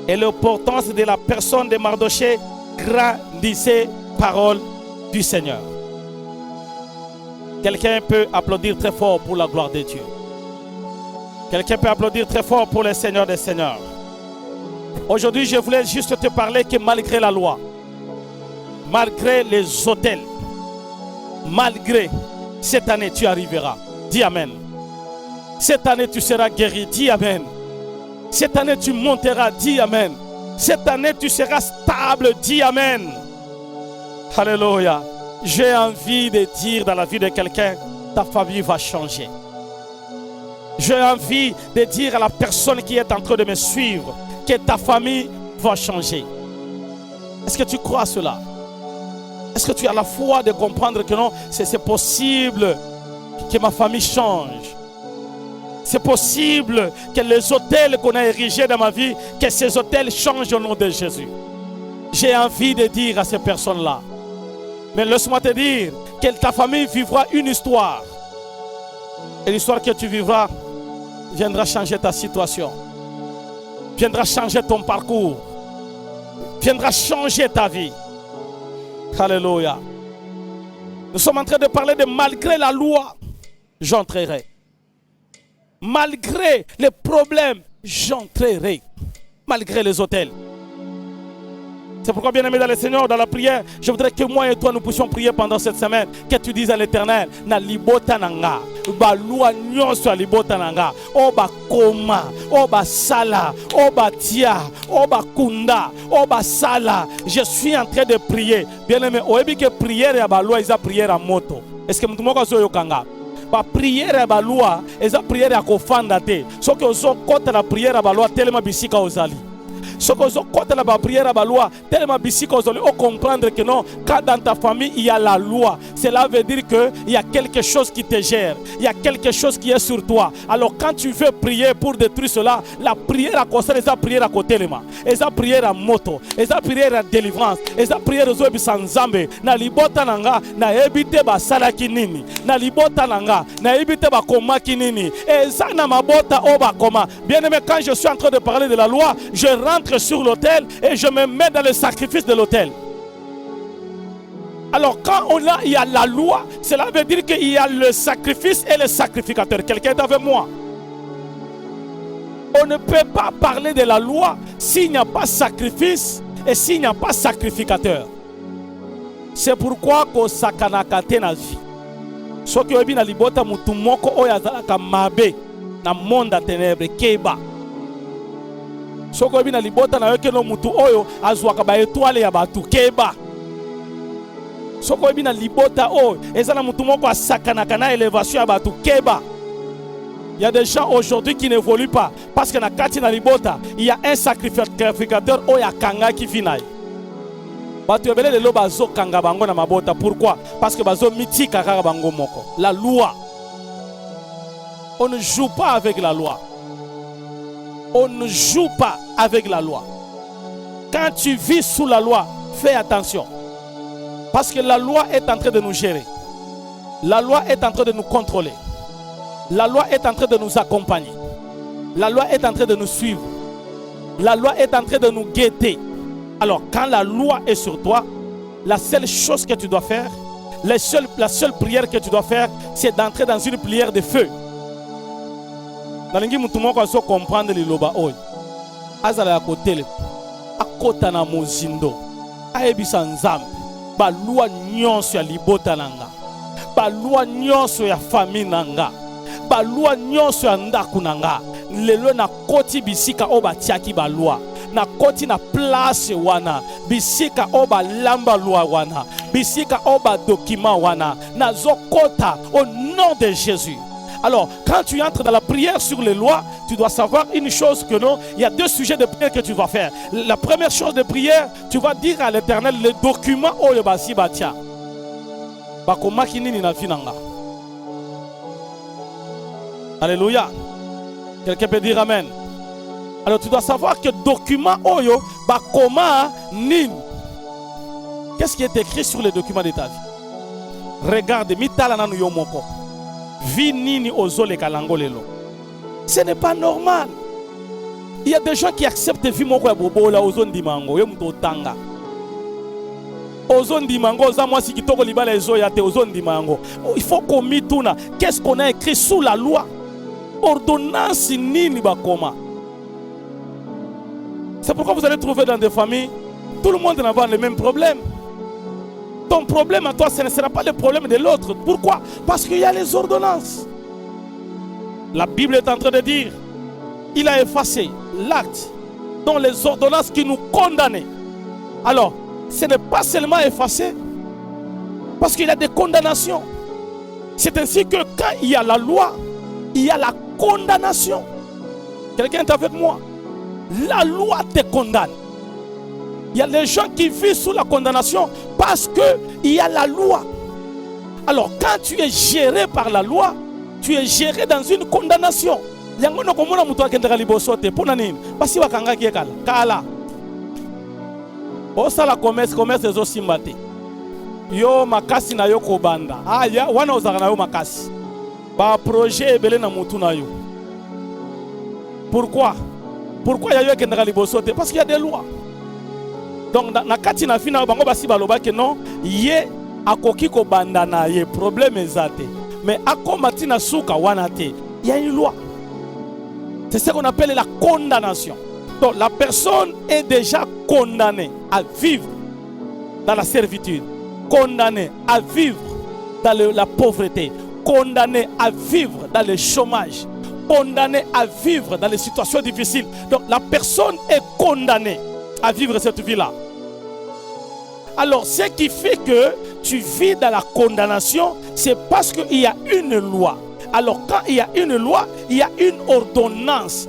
et l'importance de la personne de Mardochée grandissait, parole du Seigneur. Quelqu'un peut applaudir très fort pour la gloire de Dieu. Quelqu'un peut applaudir très fort pour le Seigneur des Seigneurs. Aujourd'hui, je voulais juste te parler que malgré la loi, malgré les autels, malgré cette année, tu arriveras. Dis Amen. Cette année, tu seras guéri. Dis Amen. Cette année, tu monteras. Dis Amen. Cette année, tu seras stable. Dis Amen. Alléluia. J'ai envie de dire dans la vie de quelqu'un, ta famille va changer. J'ai envie de dire à la personne qui est en train de me suivre que ta famille va changer. Est-ce que tu crois à cela? Est-ce que tu as la foi de comprendre que non, c'est possible que ma famille change? C'est possible que les hôtels qu'on a érigés dans ma vie, que ces hôtels changent au nom de Jésus. J'ai envie de dire à ces personnes-là, mais laisse-moi te dire que ta famille vivra une histoire. Et l'histoire que tu vivras viendra changer ta situation. Viendra changer ton parcours. Viendra changer ta vie. Alléluia. Nous sommes en train de parler de malgré la loi, j'entrerai. Malgré les problèmes, j'entrerai. Malgré les hôtels. C'est pourquoi, bien-aimé dans le Seigneur, dans la prière, je voudrais que moi et toi nous puissions prier pendant cette semaine. Que tu dises à l'Éternel, na libota nanga, ba loi nyonso libota nanga, o ba koma, o ba sala, o ba tia, o ba kunda, o ba sala. Je suis en train de prier. Bien-aimé, oebi que prière ya ba loi isa prière à moto. Est-ce que mtumoko zo yokanga? Ba prière ya ba loi, eza prière ya kofanda te. So que ozo kota la prière ya ba loi tellement bisika ozali. Ce que vous avez la prière à la loi, tellement que vous allez comprendre que non, quand dans ta famille il y a la loi, cela veut dire qu'il y a quelque chose qui te gère, il y a quelque chose qui est sur toi. Alors quand tu veux prier pour détruire cela, la prière à côté, la prière à côté, la prière à moto, la prière à délivrance, la prière aux obi sanzambe, na libota nanga, na ebite ba salaki nini, na libota nanga, na ebite ba koma kinini, et ça na mabota oba koma. Bien aimé, quand je suis en train de parler de la loi, je rentre sur l'autel et je me mets dans le sacrifice de l'autel. Alors quand il y a la loi, cela veut dire qu'il y a le sacrifice et le sacrificateur. Quelqu'un est avec moi? On ne peut pas parler de la loi s'il n'y a pas sacrifice et s'il n'y a pas sacrificateur. C'est pourquoi ko sakanakate na vie. Soki obi na libota mutu moko oyo azalaka mabe na monde ya ténèbres keba. Soko bina libota na yoke no mutu oyo azwaka ba étoile ya batu keba. Soko bina libota oyo ezana mutu moko asakanaka na élévation ya batu keba. Il y a des gens aujourd'hui qui n'évoluent pas parce que na kati na libota il y a un sacrificateur oyo akanga ki finai. Batu ebele lelo bazo kanga bango na mabota. Pourquoi? Parce que bazo mitika kaka bango moko. La loi. On ne joue pas avec la loi. On ne joue pas avec la loi. Quand tu vis sous la loi, fais attention. Parce que la loi est en train de nous gérer. La loi est en train de nous contrôler. La loi est en train de nous accompagner. La loi est en train de nous suivre. La loi est en train de nous guetter. Alors, quand la loi est sur toi, la seule chose que tu dois faire, la seule prière que tu dois faire, c'est d'entrer dans une prière de feu. Nalingi mutu moko aso comprendre liloba oyo. Azala ya kotele. Akota na mozindo. Aebisa nzambe. Ba loi nyonso ya libota nanga. Ba loi nyonso ya famille nanga. Ba loi nyonso ya ndaku nanga. Lelo na koti bisika o batiaki ba loi. Na koti na place wana. Bisika o ba lamba loi wana. Bisika o ba document wana. Na zokota au nom de Jésus. Alors, quand tu entres dans la prière sur les lois, tu dois savoir une chose que non, il y a deux sujets de prière que tu vas faire. La première chose de prière, tu vas dire à l'Éternel le document oyo basi batia. Bakomaki nini na finanga. Alléluia. Quelqu'un peut dire amen. Alors tu dois savoir que document oyo bakoma nini. Qu'est-ce qui est écrit sur les documents de ta vie? Regarde, mitala nanu yo moko. Vi nini ozole kalangolelo. Ce n'est pas normal. Il y a des gens qui acceptent vi moko ya bobola ozon dimango yo muto tanga. Ozon dimango za moi si kitoko libala ezo ya te ozon dimango. Il faut qu'on mituna. Qu'est-ce qu'on a écrit sous la loi? Ordonnance nini bakoma. C'est pourquoi vous allez trouver dans des familles, tout le monde n'a pas le même problème. Ton problème à toi, ce ne sera pas le problème de l'autre. Pourquoi? Parce qu'il y a les ordonnances. La Bible est en train de dire, il a effacé l'acte dans les ordonnances qui nous condamnaient. Alors, ce n'est pas seulement effacé, parce qu'il y a des condamnations. C'est ainsi que quand il y a la loi, il y a la condamnation. Quelqu'un est avec moi? La loi te condamne. Il y a des gens qui vivent sous la condamnation parce qu'il y a la loi. Alors, quand tu es géré par la loi, tu es géré dans une condamnation. Yangono komona mutu akendeka liboso te pona nini? Basi bakanga kiekala. Kala. Osala commerce ezo simba te. Yo makasi na yo kobanda. Ah ya wana ozaka na yo makasi. Ba projet ebele na mutu na yo. Pourquoi? Pourquoi il y a eu akendeka liboso te? Parce qu'il y a des lois. Donc, na kati na fina bango basi baloba que non, ye akoki ko bandana ye problème ezate. Mais akomati na suka wana te. Il y a une loi. C'est ce qu'on appelle la condamnation. Donc, la personne est déjà condamnée à vivre dans la servitude, condamnée à vivre dans la pauvreté, condamnée à vivre dans le chômage, condamnée à vivre dans les situations difficiles. Donc, la personne est condamnée à vivre cette vie-là. Alors, ce qui fait que tu vis dans la condamnation, c'est parce qu'il y a une loi. Alors, quand il y a une loi, il y a une ordonnance.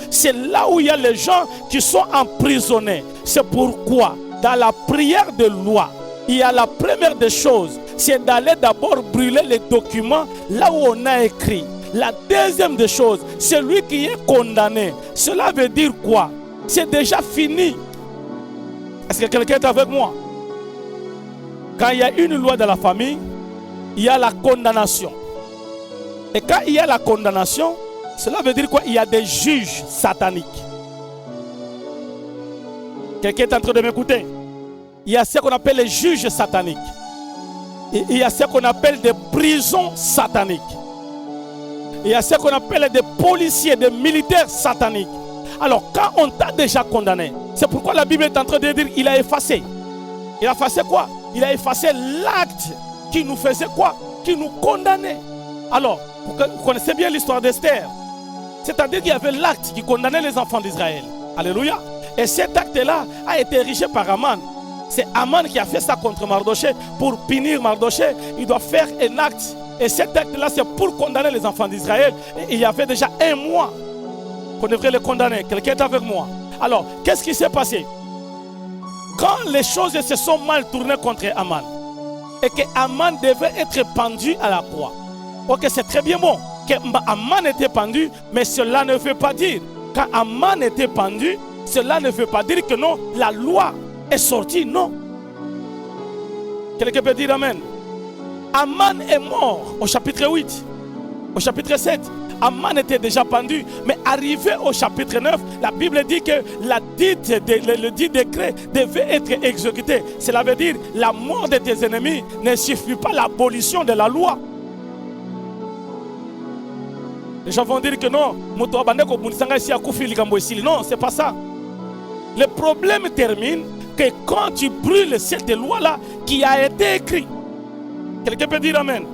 C'est là où il y a les gens qui sont emprisonnés. C'est pourquoi, dans la prière de loi, il y a la première des choses, c'est d'aller d'abord brûler les documents là où on a écrit. La deuxième des choses, celui qui est condamné, cela veut dire quoi? C'est déjà fini. Est-ce que quelqu'un est avec moi? Quand il y a une loi dans la famille, il y a la condamnation. Et quand il y a la condamnation, cela veut dire quoi? Il y a des juges sataniques. Quelqu'un est en train de m'écouter? Il y a ce qu'on appelle les juges sataniques. Et il y a ce qu'on appelle des prisons sataniques. Il y a ce qu'on appelle des policiers, des militaires sataniques. Alors, quand on t'a déjà condamné, c'est pourquoi la Bible est en train de dire qu'il a effacé. Il a effacé quoi? Il a effacé l'acte qui nous faisait quoi? Qui nous condamnait. Alors, vous connaissez bien l'histoire d'Esther. C'est-à-dire qu'il y avait l'acte qui condamnait les enfants d'Israël. Alléluia. Et cet acte-là a été érigé par Aman. C'est Aman qui a fait ça contre Mardoché. Pour punir Mardoché, il doit faire un acte. Et cet acte-là, c'est pour condamner les enfants d'Israël. Et il y avait déjà un mois qu'on devrait les condamner. Quelqu'un est avec moi? Alors, qu'est-ce qui s'est passé? Quand les choses se sont mal tournées contre Aman, et que Aman devait être pendu à la croix. Ok, c'est très bien bon que Aman était pendu, mais cela ne veut pas dire, quand Aman était pendu, cela ne veut pas dire que non, la loi est sortie, non. Quelqu'un peut dire amen? Aman est mort au chapitre 8. Au chapitre 7, Aman était déjà pendu. Mais arrivé au chapitre 9, la Bible dit que le dit décret devait être exécuté. Cela veut dire la mort de tes ennemis ne suffit pas à l'abolition de la loi. Les gens vont dire que non, non, c'est pas ça. Le problème termine que quand tu brûles cette loi-là qui a été écrite. Quelqu'un peut dire amen.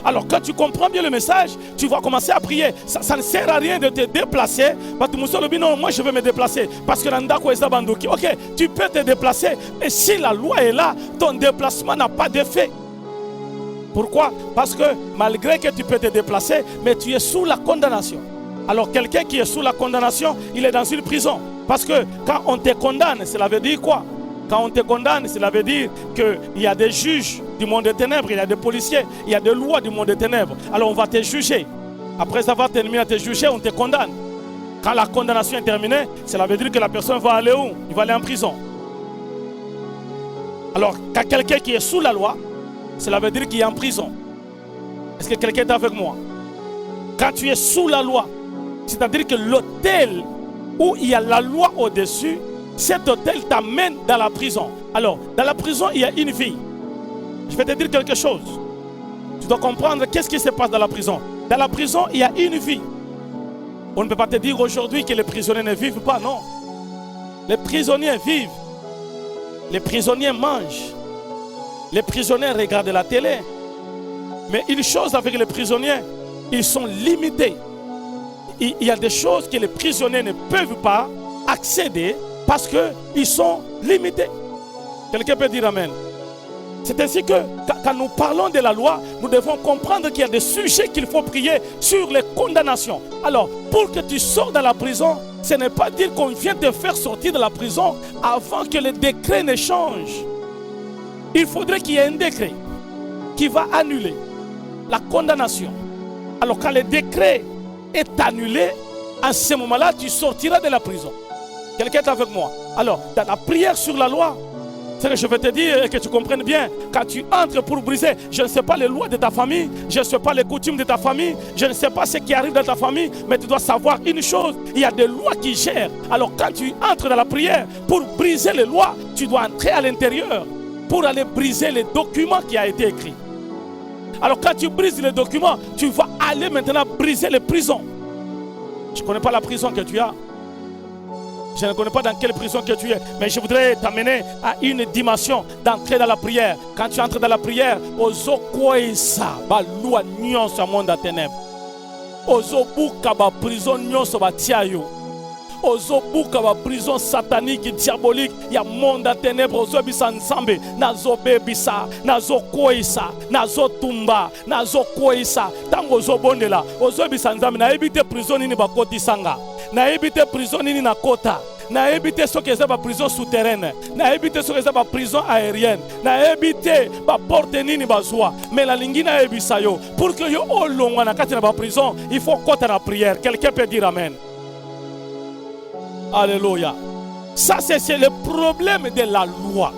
Alors quand tu comprends bien le message, tu vas commencer à prier. Ça ne sert à rien de te déplacer. Non, moi je vais me déplacer. Parce que ok, tu peux te déplacer. Mais si la loi est là, ton déplacement n'a pas d'effet. Pourquoi? Parce que malgré que tu peux te déplacer, mais tu es sous la condamnation. Alors quelqu'un qui est sous la condamnation, il est dans une prison. Parce que quand on te condamne, cela veut dire quoi? Quand on te condamne, cela veut dire qu'il y a des juges du monde des ténèbres, il y a des policiers, il y a des lois du monde des ténèbres. Alors on va te juger. Après avoir terminé à te juger, on te condamne. Quand la condamnation est terminée, cela veut dire que la personne va aller où? Il va aller en prison. Alors quand quelqu'un qui est sous la loi, cela veut dire qu'il est en prison. Est-ce que quelqu'un est avec moi? Quand tu es sous la loi, c'est-à-dire que l'autel où il y a la loi au-dessus, cet autel t'amène dans la prison. Alors, dans la prison, il y a une vie. Je vais te dire quelque chose. Tu dois comprendre qu'est-ce qui se passe dans la prison. Dans la prison, il y a une vie. On ne peut pas te dire aujourd'hui que les prisonniers ne vivent pas, non. Les prisonniers vivent. Les prisonniers mangent. Les prisonniers regardent la télé. Mais une chose avec les prisonniers, ils sont limités. Il y a des choses que les prisonniers ne peuvent pas accéder parce qu'ils sont limités. Quelqu'un peut dire amen. C'est ainsi que quand nous parlons de la loi, nous devons comprendre qu'il y a des sujets qu'il faut prier sur les condamnations. Alors, pour que tu sors de la prison, ce n'est pas dire qu'on vient te faire sortir de la prison avant que le décret ne change. Il faudrait qu'il y ait un décret qui va annuler la condamnation. Alors quand le décret est annulé, à ce moment-là, tu sortiras de la prison. Quelqu'un est avec moi? Alors, dans la prière sur la loi, ce que je veux te dire et que tu comprennes bien, quand tu entres pour briser, je ne sais pas les lois de ta famille, je ne sais pas les coutumes de ta famille, je ne sais pas ce qui arrive dans ta famille, mais tu dois savoir une chose, il y a des lois qui gèrent. Alors quand tu entres dans la prière pour briser les lois, tu dois entrer à l'intérieur pour aller briser les documents qui ont été écrits. Alors quand tu brises les documents, tu vas aller maintenant briser les prisons. Je ne connais pas la prison que tu as. Je ne connais pas dans quelle prison que tu es, mais je voudrais t'amener à une dimension d'entrer dans la prière. Quand tu entres dans la prière, ozo koisa ba loi nyonso monde ténèbres. Ozo buka ba prison nyonso ba tiayo. Ozo buka ba prison satanique diabolique ya monde ténèbres ozo bisa nzambe nazo bebisa nazo koisa nazo tumba nazo koisa tango ozo bondela ozo bisa nzambe na ebite prison ni ba kotisanga. Na ebite prison nini na kota, na ebite soki eza ba prison souterraine, na ebite soki eza ba prison aérienne, na ebite ba porte nini bazwa, mais la lingi na ebisa yo pour que yo olongwa na kati na ba prison, il faut kota na prière. Quelqu'un peut dire amen. Alléluia. Ça c'est le problème de la loi.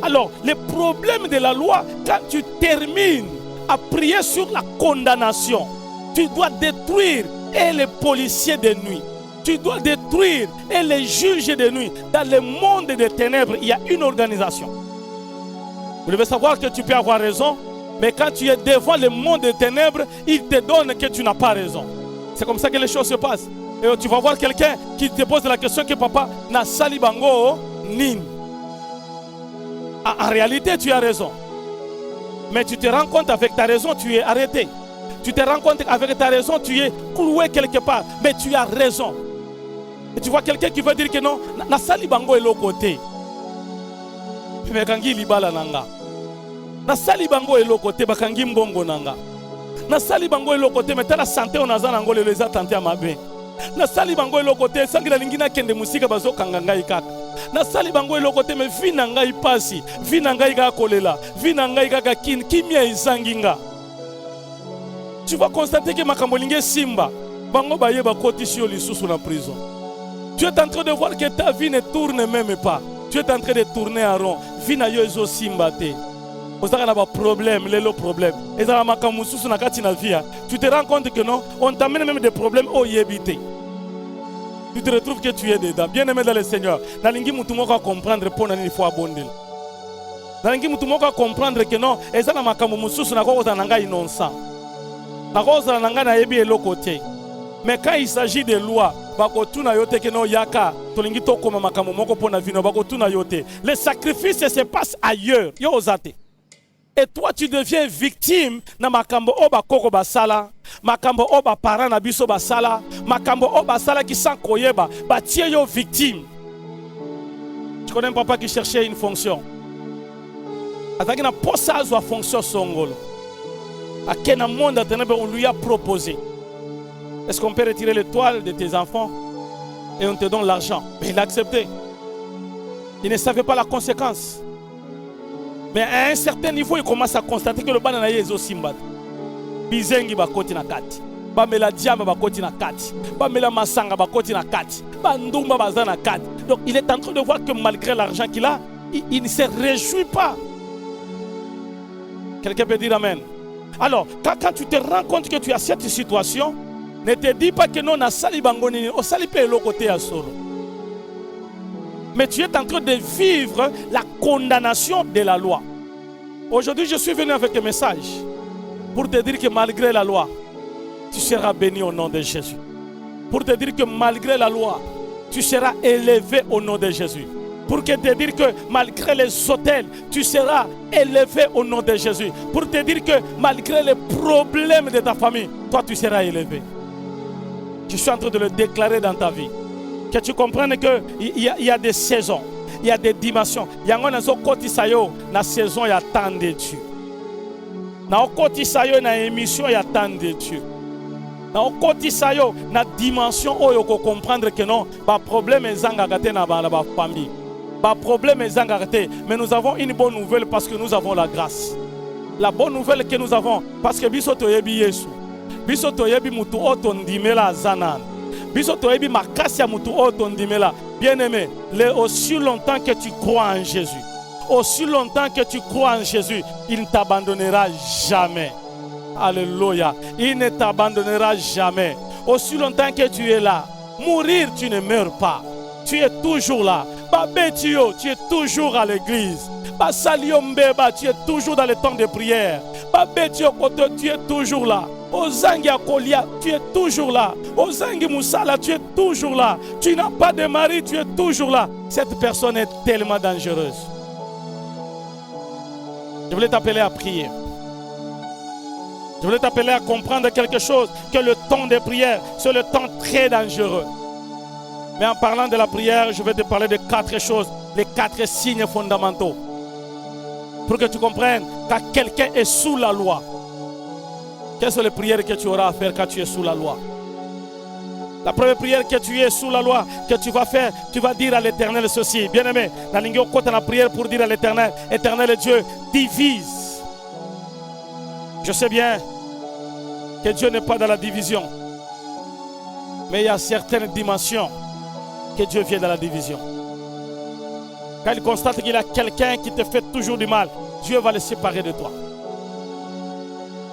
Alors, le problème de la loi, quand tu termines à prier sur la condamnation, tu dois détruire et les policiers de nuit. Tu dois détruire et les juges de nuit. Dans le monde des ténèbres, il y a une organisation. Vous devez savoir que tu peux avoir raison, mais quand tu es devant le monde des ténèbres, il te donne que tu n'as pas raison. C'est comme ça que les choses se passent. Et tu vas voir quelqu'un qui te pose la question que papa n'a sali bango nin. En réalité, tu as raison. Mais tu te rends compte avec ta raison, tu es arrêté. Tu te rends compte avec ta raison, tu es cloué quelque part. Mais tu as raison. Et tu vois quelqu'un qui veut dire que non, na sali bango est l'autre côté. Mais kangi libala nanga. Na sali bango est l'autre côté, bakangi mbongo nanga. Na sali bango est l'autre côté, mais la santé on a zanango les attentes à ma bain. Na sali bango est l'autre côté, sangi la lingina kende musika bazo kanganga ikaka. Na sali bango est l'autre côté, mais vi nanga ipasi, vi nanga ika kolela, vi nanga ika kin, kimia izanginga. Tu vas constater que Makambolingue Simba, Bango Baye Bakoti sur les sous la prison. Tu es en train de voir que ta vie ne tourne même pas. Tu es en train de tourner en rond. Vie na yo ezo Simba te. problème, les problèmes. Et ça tu te rends compte que non, on t'amène même des problèmes au yébité. Tu te retrouves que tu es dedans. Bien aimé dans le Seigneur. Nalingi mutumoko comprendre pour nani faut abonder. Nalingi mutumoko comprendre que non, et ça na makambo mususu na ko nanga innocent. Na ko nanga na yebi elokote. Mais quand il s'agit de lois, bakotuna yote que non yaka, tolingi to koma makambo moko pona vino bakotuna yote. Les sacrifices se passent ailleurs. Yo ozate. Et toi tu deviens victime na makambo oba koko basala, makambo oba parent na biso basala, makambo oba sala qui sans koyeba, ba tie yo victime. Tu connais un papa qui cherchait une fonction. Ataki na posa zo fonction songolo. À quel monde on lui a proposé. Est-ce qu'on peut retirer l'étoile de tes enfants et on te donne l'argent? Mais il a accepté. Il ne savait pas la conséquence. Mais à un certain niveau, il commence à constater que le banana est aussi simbat. Bizengi bakoti na kati. Bamela diamba bakoti na kati. Bamela masanga bakoti na kati. Bandumba bazana kati. Donc il est en train de voir que malgré l'argent qu'il a, il ne se réjouit pas. Quelqu'un peut dire amen. Alors, quand tu te rends compte que tu as cette situation, ne te dis pas que non, on a sali bangoni, on sali pe l'autre côté à solo. Mais tu es en train de vivre la condamnation de la loi. Aujourd'hui, je suis venu avec un message pour te dire que malgré la loi, tu seras béni au nom de Jésus. Pour te dire que malgré la loi, tu seras élevé au nom de Jésus. Pour te dire que malgré les autels, tu seras élevé au nom de Jésus. Pour te dire que malgré les problèmes de ta famille, toi tu seras élevé. Je suis en train de le déclarer dans ta vie. Que tu comprennes qu'il y a des saisons, il y a des dimensions. Il y a une saison, il y a tant de Dieu. Il y a une émission, il y a tant de Dieu. Il y a une dimension où il faut comprendre que non, le problème est dans la famille. Le problème est dans la famille. Mais nous avons une bonne nouvelle parce que nous avons la grâce. La bonne nouvelle que nous avons, parce que biso toyebi Yesu. Biso toyebi mutu otondimela zanan. Biso toyebi makasi ya mutu otondimela. Bien-aimé, aussi longtemps que tu crois en Jésus, aussi longtemps que tu crois en Jésus, il ne t'abandonnera jamais. Alléluia. Il ne t'abandonnera jamais. Aussi longtemps que tu es là, mourir, tu ne meurs pas. Tu es toujours là. Babetio, tu es toujours à l'église. Basalio Mbeba, tu es toujours dans le temps de prière. Babetio Koto, tu es toujours là. Ozangi Akolia, tu es toujours là. Ozangi Moussala, tu es toujours là. Tu n'as pas de mari, tu es toujours là. Cette personne est tellement dangereuse. Je voulais t'appeler à prier. Je voulais t'appeler à comprendre quelque chose, que le temps de prière, c'est le temps très dangereux. Mais en parlant de la prière, je vais te parler de 4 choses, les 4 signes fondamentaux. Pour que tu comprennes que quelqu'un est sous la loi. Quelles sont les prières que tu auras à faire quand tu es sous la loi? La première prière que tu es sous la loi, que tu vas faire, tu vas dire à l'Éternel ceci. Bien-aimé, dans la prière pour dire à l'Éternel, Éternel Dieu, divise. Je sais bien que Dieu n'est pas dans la division. Mais il y a certaines dimensions que Dieu vient dans la division. Quand il constate qu'il y a quelqu'un qui te fait toujours du mal, Dieu va le séparer de toi.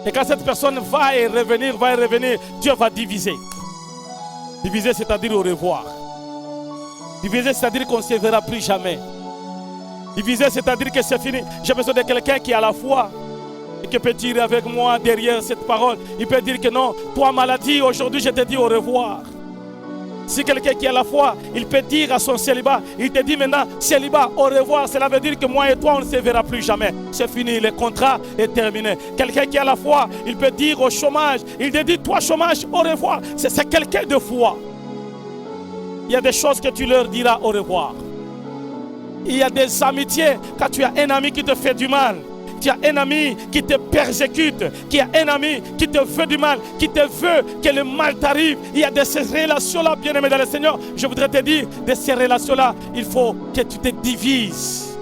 Et quand cette personne va et revenir, Dieu va diviser. Diviser, c'est-à-dire au revoir. Diviser, c'est-à-dire qu'on ne se verra plus jamais. Diviser, c'est-à-dire que c'est fini. J'ai besoin de quelqu'un qui a la foi et qui peut dire avec moi derrière cette parole. Il peut dire que non, toi maladie, aujourd'hui je te dis au revoir. Si quelqu'un qui a la foi, il peut dire à son célibat, il te dit maintenant, célibat, au revoir. Cela veut dire que moi et toi, on ne se verra plus jamais. C'est fini, le contrat est terminé. Quelqu'un qui a la foi, il peut dire au chômage, il te dit, toi chômage, au revoir. C'est quelqu'un de foi. Il y a des choses que tu leur diras au revoir. Il y a des amitiés, quand tu as un ami qui te fait du mal, tu as un ami qui te persécute, qui a un ami qui te veut du mal, qui te veut que le mal t'arrive. Il y a de ces relations-là, bien-aimé dans le Seigneur. Je voudrais te dire, de ces relations-là, il faut que tu te divises.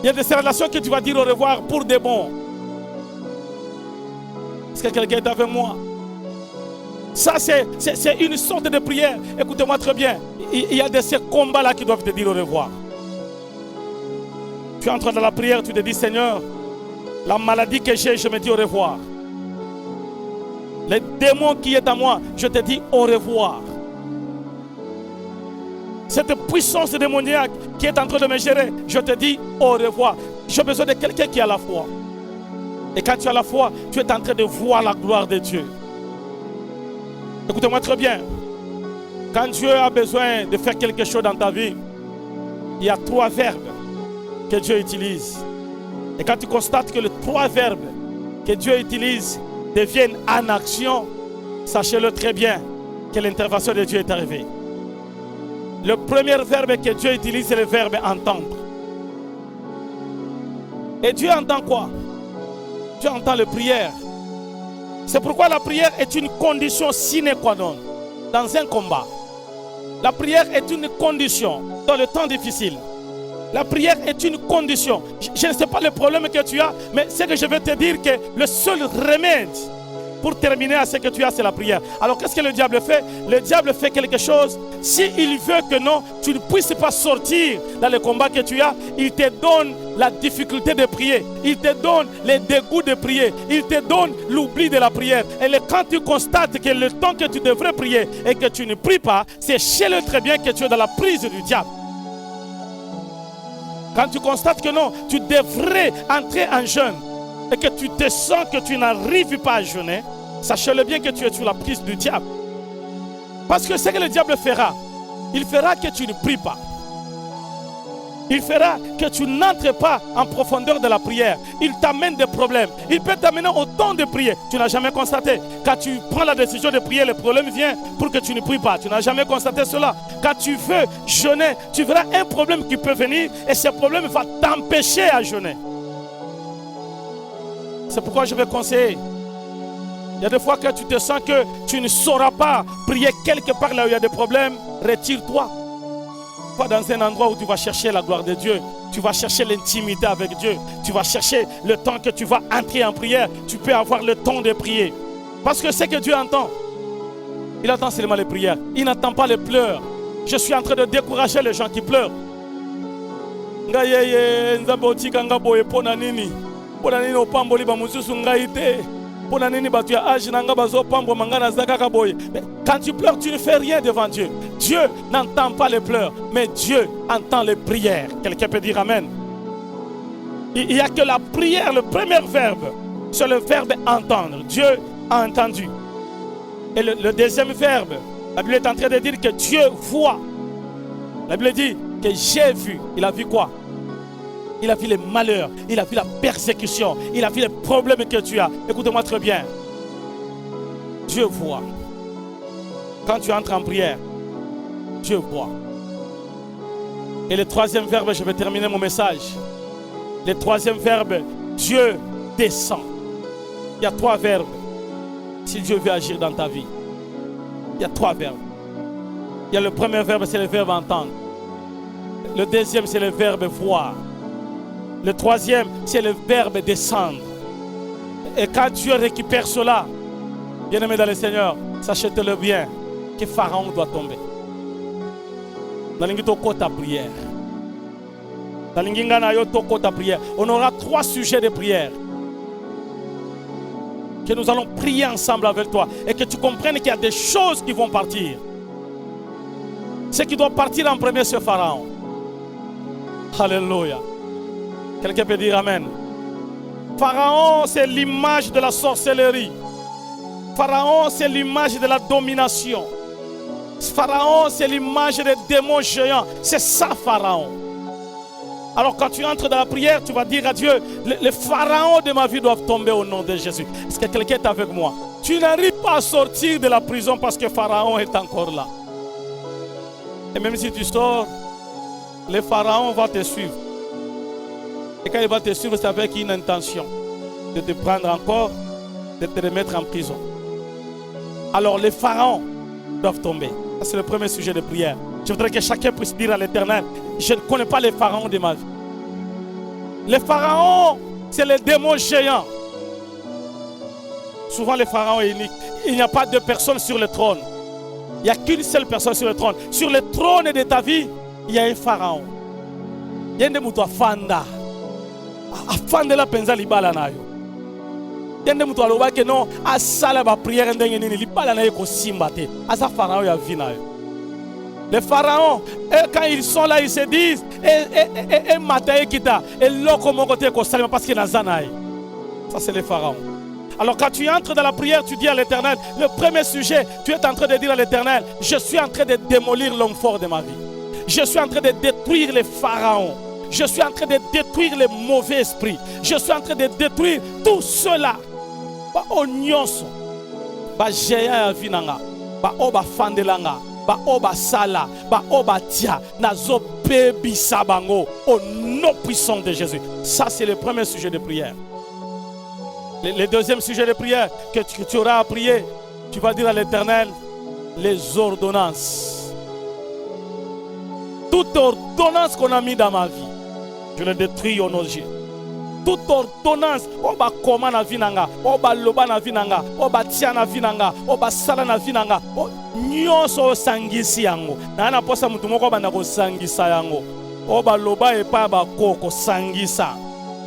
Il y a de ces relations que tu vas dire au revoir pour de bon. Est-ce que quelqu'un est avec moi? Ça, c'est une sorte de prière. Écoutez-moi très bien. Il y a de ces combats-là qui doivent te dire au revoir. Tu Tu entres dans la prière, tu te dis, Seigneur, la maladie que j'ai, je me dis au revoir. Les démons qui est en moi, je te dis au revoir. Cette puissance démoniaque qui est en train de me gérer, je te dis au revoir. J'ai besoin de quelqu'un qui a la foi. Et quand tu as la foi, tu es en train de voir la gloire de Dieu. Écoutez-moi très bien. Quand Dieu a besoin de faire quelque chose dans ta vie, il y a 3 verbes que Dieu utilise. Et quand tu constates que les 3 verbes que Dieu utilise deviennent en action, sachez-le très bien que l'intervention de Dieu est arrivée. Le premier verbe que Dieu utilise, c'est le verbe entendre. Et Dieu entend quoi? Dieu entend les prières. C'est pourquoi la prière est une condition sine qua non dans un combat. La prière est une condition dans le temps difficile. La prière est une condition. Je ne sais pas le problème que tu as, mais ce que je vais te dire, que le seul remède pour terminer à ce que tu as, c'est la prière. Alors qu'est-ce que le diable fait? Le diable fait quelque chose. S'il veut que non, tu ne puisses pas sortir dans le combat que tu as, il te donne la difficulté de prier. Il te donne les dégoûts de prier. Il te donne l'oubli de la prière. Et quand tu constates que le temps que tu devrais prier et que tu ne pries pas, c'est chez le très bien que tu es dans la prise du diable. Quand tu constates que non, tu devrais entrer en jeûne et que tu te sens que tu n'arrives pas à jeûner, sachez-le bien que tu es sous la prise du diable. Parce que ce que le diable fera, il fera que tu ne pries pas. Il fera que tu n'entres pas en profondeur de la prière. Il t'amène des problèmes. Il peut t'amener au temps de prier. Tu n'as jamais constaté. Quand tu prends la décision de prier, le problème vient pour que tu ne pries pas. Tu n'as jamais constaté cela. Quand tu veux jeûner, tu verras un problème qui peut venir et ce problème va t'empêcher à jeûner. C'est pourquoi je vais conseiller. Il y a des fois que tu te sens que tu ne sauras pas prier quelque part là où il y a des problèmes. Retire-toi. Pas dans un endroit où tu vas chercher la gloire de Dieu. Tu vas chercher l'intimité avec Dieu. Tu vas chercher le temps que tu vas entrer en prière. Tu peux avoir le temps de prier. Parce que c'est que Dieu entend. Il attend seulement les prières. Il n'attend pas les pleurs. Je suis en train de décourager les gens qui pleurent. Quand tu pleures, tu ne fais rien devant Dieu. Dieu n'entend pas les pleurs, mais Dieu entend les prières. Quelqu'un peut dire Amen. Il n'y a que la prière, le premier verbe, c'est le verbe entendre. Dieu a entendu. Et le deuxième verbe, la Bible est en train de dire que Dieu voit. La Bible dit que j'ai vu. Il a vu quoi? Il a vu les malheurs, il a vu la persécution, il a vu les problèmes que tu as. Écoute-moi très bien. Dieu voit. Quand tu entres en prière, Dieu voit. Et le troisième verbe, je vais terminer mon message. Le troisième verbe, Dieu descend. Il y a 3 verbes. Si Dieu veut agir dans ta vie, il y a 3 verbes. Il y a le premier verbe, c'est le verbe entendre. Le deuxième, c'est le verbe voir. Le troisième, c'est le verbe descendre. Et quand Dieu récupère cela, bien-aimé dans le Seigneur, sachez-le bien que Pharaon doit tomber. Dans prière. On aura 3 sujets de prière que nous allons prier ensemble avec toi et que tu comprennes qu'il y a des choses qui vont partir. Ce qui doit partir en premier, c'est Pharaon. Alléluia. Quelqu'un peut dire Amen. Pharaon, c'est l'image de la sorcellerie. Pharaon, c'est l'image de la domination. Pharaon, c'est l'image des démons géants. C'est ça, Pharaon. Alors quand tu entres dans la prière, tu vas dire à Dieu, les pharaons de ma vie doivent tomber au nom de Jésus. Est-ce que quelqu'un est avec moi? Tu n'arrives pas à sortir de la prison parce que Pharaon est encore là. Et même si tu sors, le Pharaon va te suivre. Et quand il va te suivre, c'est avec une intention de te prendre encore, de te remettre en prison. Alors les pharaons doivent tomber. C'est le premier sujet de prière. Je voudrais que chacun puisse dire à l'Éternel, je ne connais pas les pharaons de ma vie. Les pharaons, c'est les démons géants. Souvent les pharaons est unique. Il n'y a pas de personne sur le trône. Il n'y a qu'une seule personne sur le trône. Sur le trône de ta vie, il y a un pharaon. Il y a un Fanda. afandela penza libala na yo. Yende mutu aloba ke non asala ba prière ndenge nini libala na ye ko simba te. Asa pharaon ya vie na yo. Les pharaons, quand ils sont là, ils se disent et mataye kita et loko mon côté ko salima parce que nazanaï. Ça c'est les pharaons. Alors quand tu entres dans la prière, tu dis à l'Éternel, le premier sujet, tu es en train de dire à l'Éternel, je suis en train de démolir l'homme fort de ma vie. Je suis en train de détruire les pharaons. Je suis en train de détruire les mauvais esprits. Je suis en train de détruire tout cela. Ba onyonso, ba jeya ya vinanga, ba oba fandelanga, ba oba sala, ba oba tia, nazo bebi sabango, au nom puissant de Jésus. Ça c'est le premier sujet de prière. Le deuxième sujet de prière que tu auras à prier, tu vas dire à l'Éternel, les ordonnances. Toute ordonnance qu'on a mis dans ma vie, je le détruis au nom de Jésus. Toute ordonnance, oba koma na vinanga, oba loba na vinanga, oba tia na vinanga, oba sala na vinanga, nyonso sangisi yango. Na na posa mutu moko banda ko sangisa yango. Oba loba epa ba koko sangisa.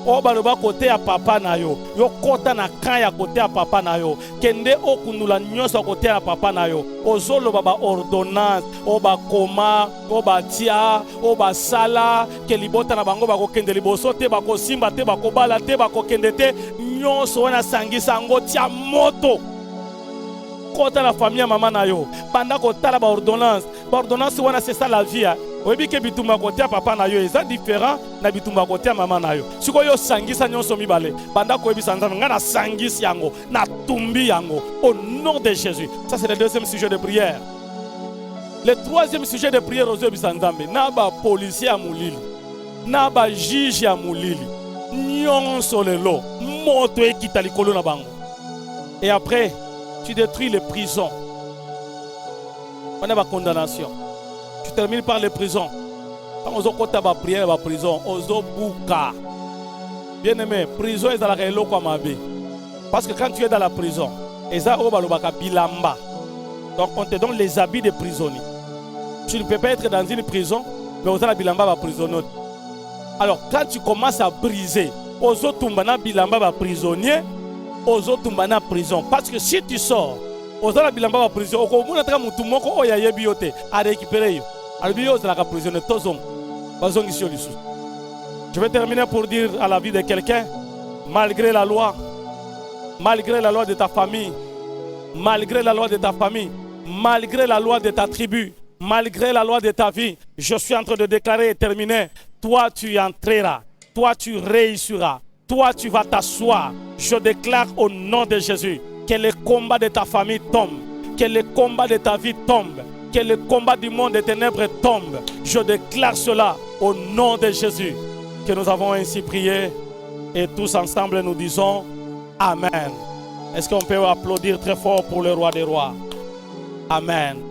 Oba loba kote ya papa na yo, yo kota na kaya kote ya papa na yo, kende okunula nyonso kote ya papa na yo, ozolo baba ordonnance, oba koma, oba tia, oba sala, ke libota na bango bako kende liboso te, bako simba te, bako bala te, bako kende te, nyonso wana sangisa ngo tia moto. Kota la famille maman na yo, banda kota la ba ordonnance wana c'est ça la vie. Oyebi ke bitumba kotia papa na yo eza différent na bitumba kotia mama na yo. Siko yo sangisa nyonso mibale. Banda ko yebi sanzana ngana sangisi yango na tumbi yango au nom de Jésus. Ça c'est le deuxième sujet de prière. Le troisième sujet de prière aux yebi sanzambe na ba policier ya mulili. Na ba juge ya mulili. Nyonso lelo moto ekita likolo na bango. Et après tu détruis les prisons. On a ba condamnation. Tu termines par les prisons. Quand on a la prière, la prison, on a bouka. Bien aimé, prison est dans la réelle mabe. Parce que quand tu es dans la prison, bilamba. Donc on te donne les habits de prisonnier. Tu ne peux pas être dans une prison, mais on a bilamba va prisonnier. Alors quand tu commences à briser, on a bilamba va prisonnier, on a prison. Parce que si tu sors, on a bilamba va prison, on a mutu moko oya yebiote à récupérer. Je vais terminer pour dire à la vie de quelqu'un, malgré la loi de ta famille, malgré la loi de ta famille, malgré la loi de ta tribu, malgré la loi de ta vie, je suis en train de déclarer et terminer, toi tu entreras, toi tu réussiras, toi tu vas t'asseoir. Je déclare au nom de Jésus que les combats de ta famille tombent, que les combats de ta vie tombent, que le combat du monde des ténèbres tombe. Je déclare cela au nom de Jésus. Que nous avons ainsi prié et tous ensemble nous disons Amen. Est-ce qu'on peut applaudir très fort pour le roi des rois? Amen.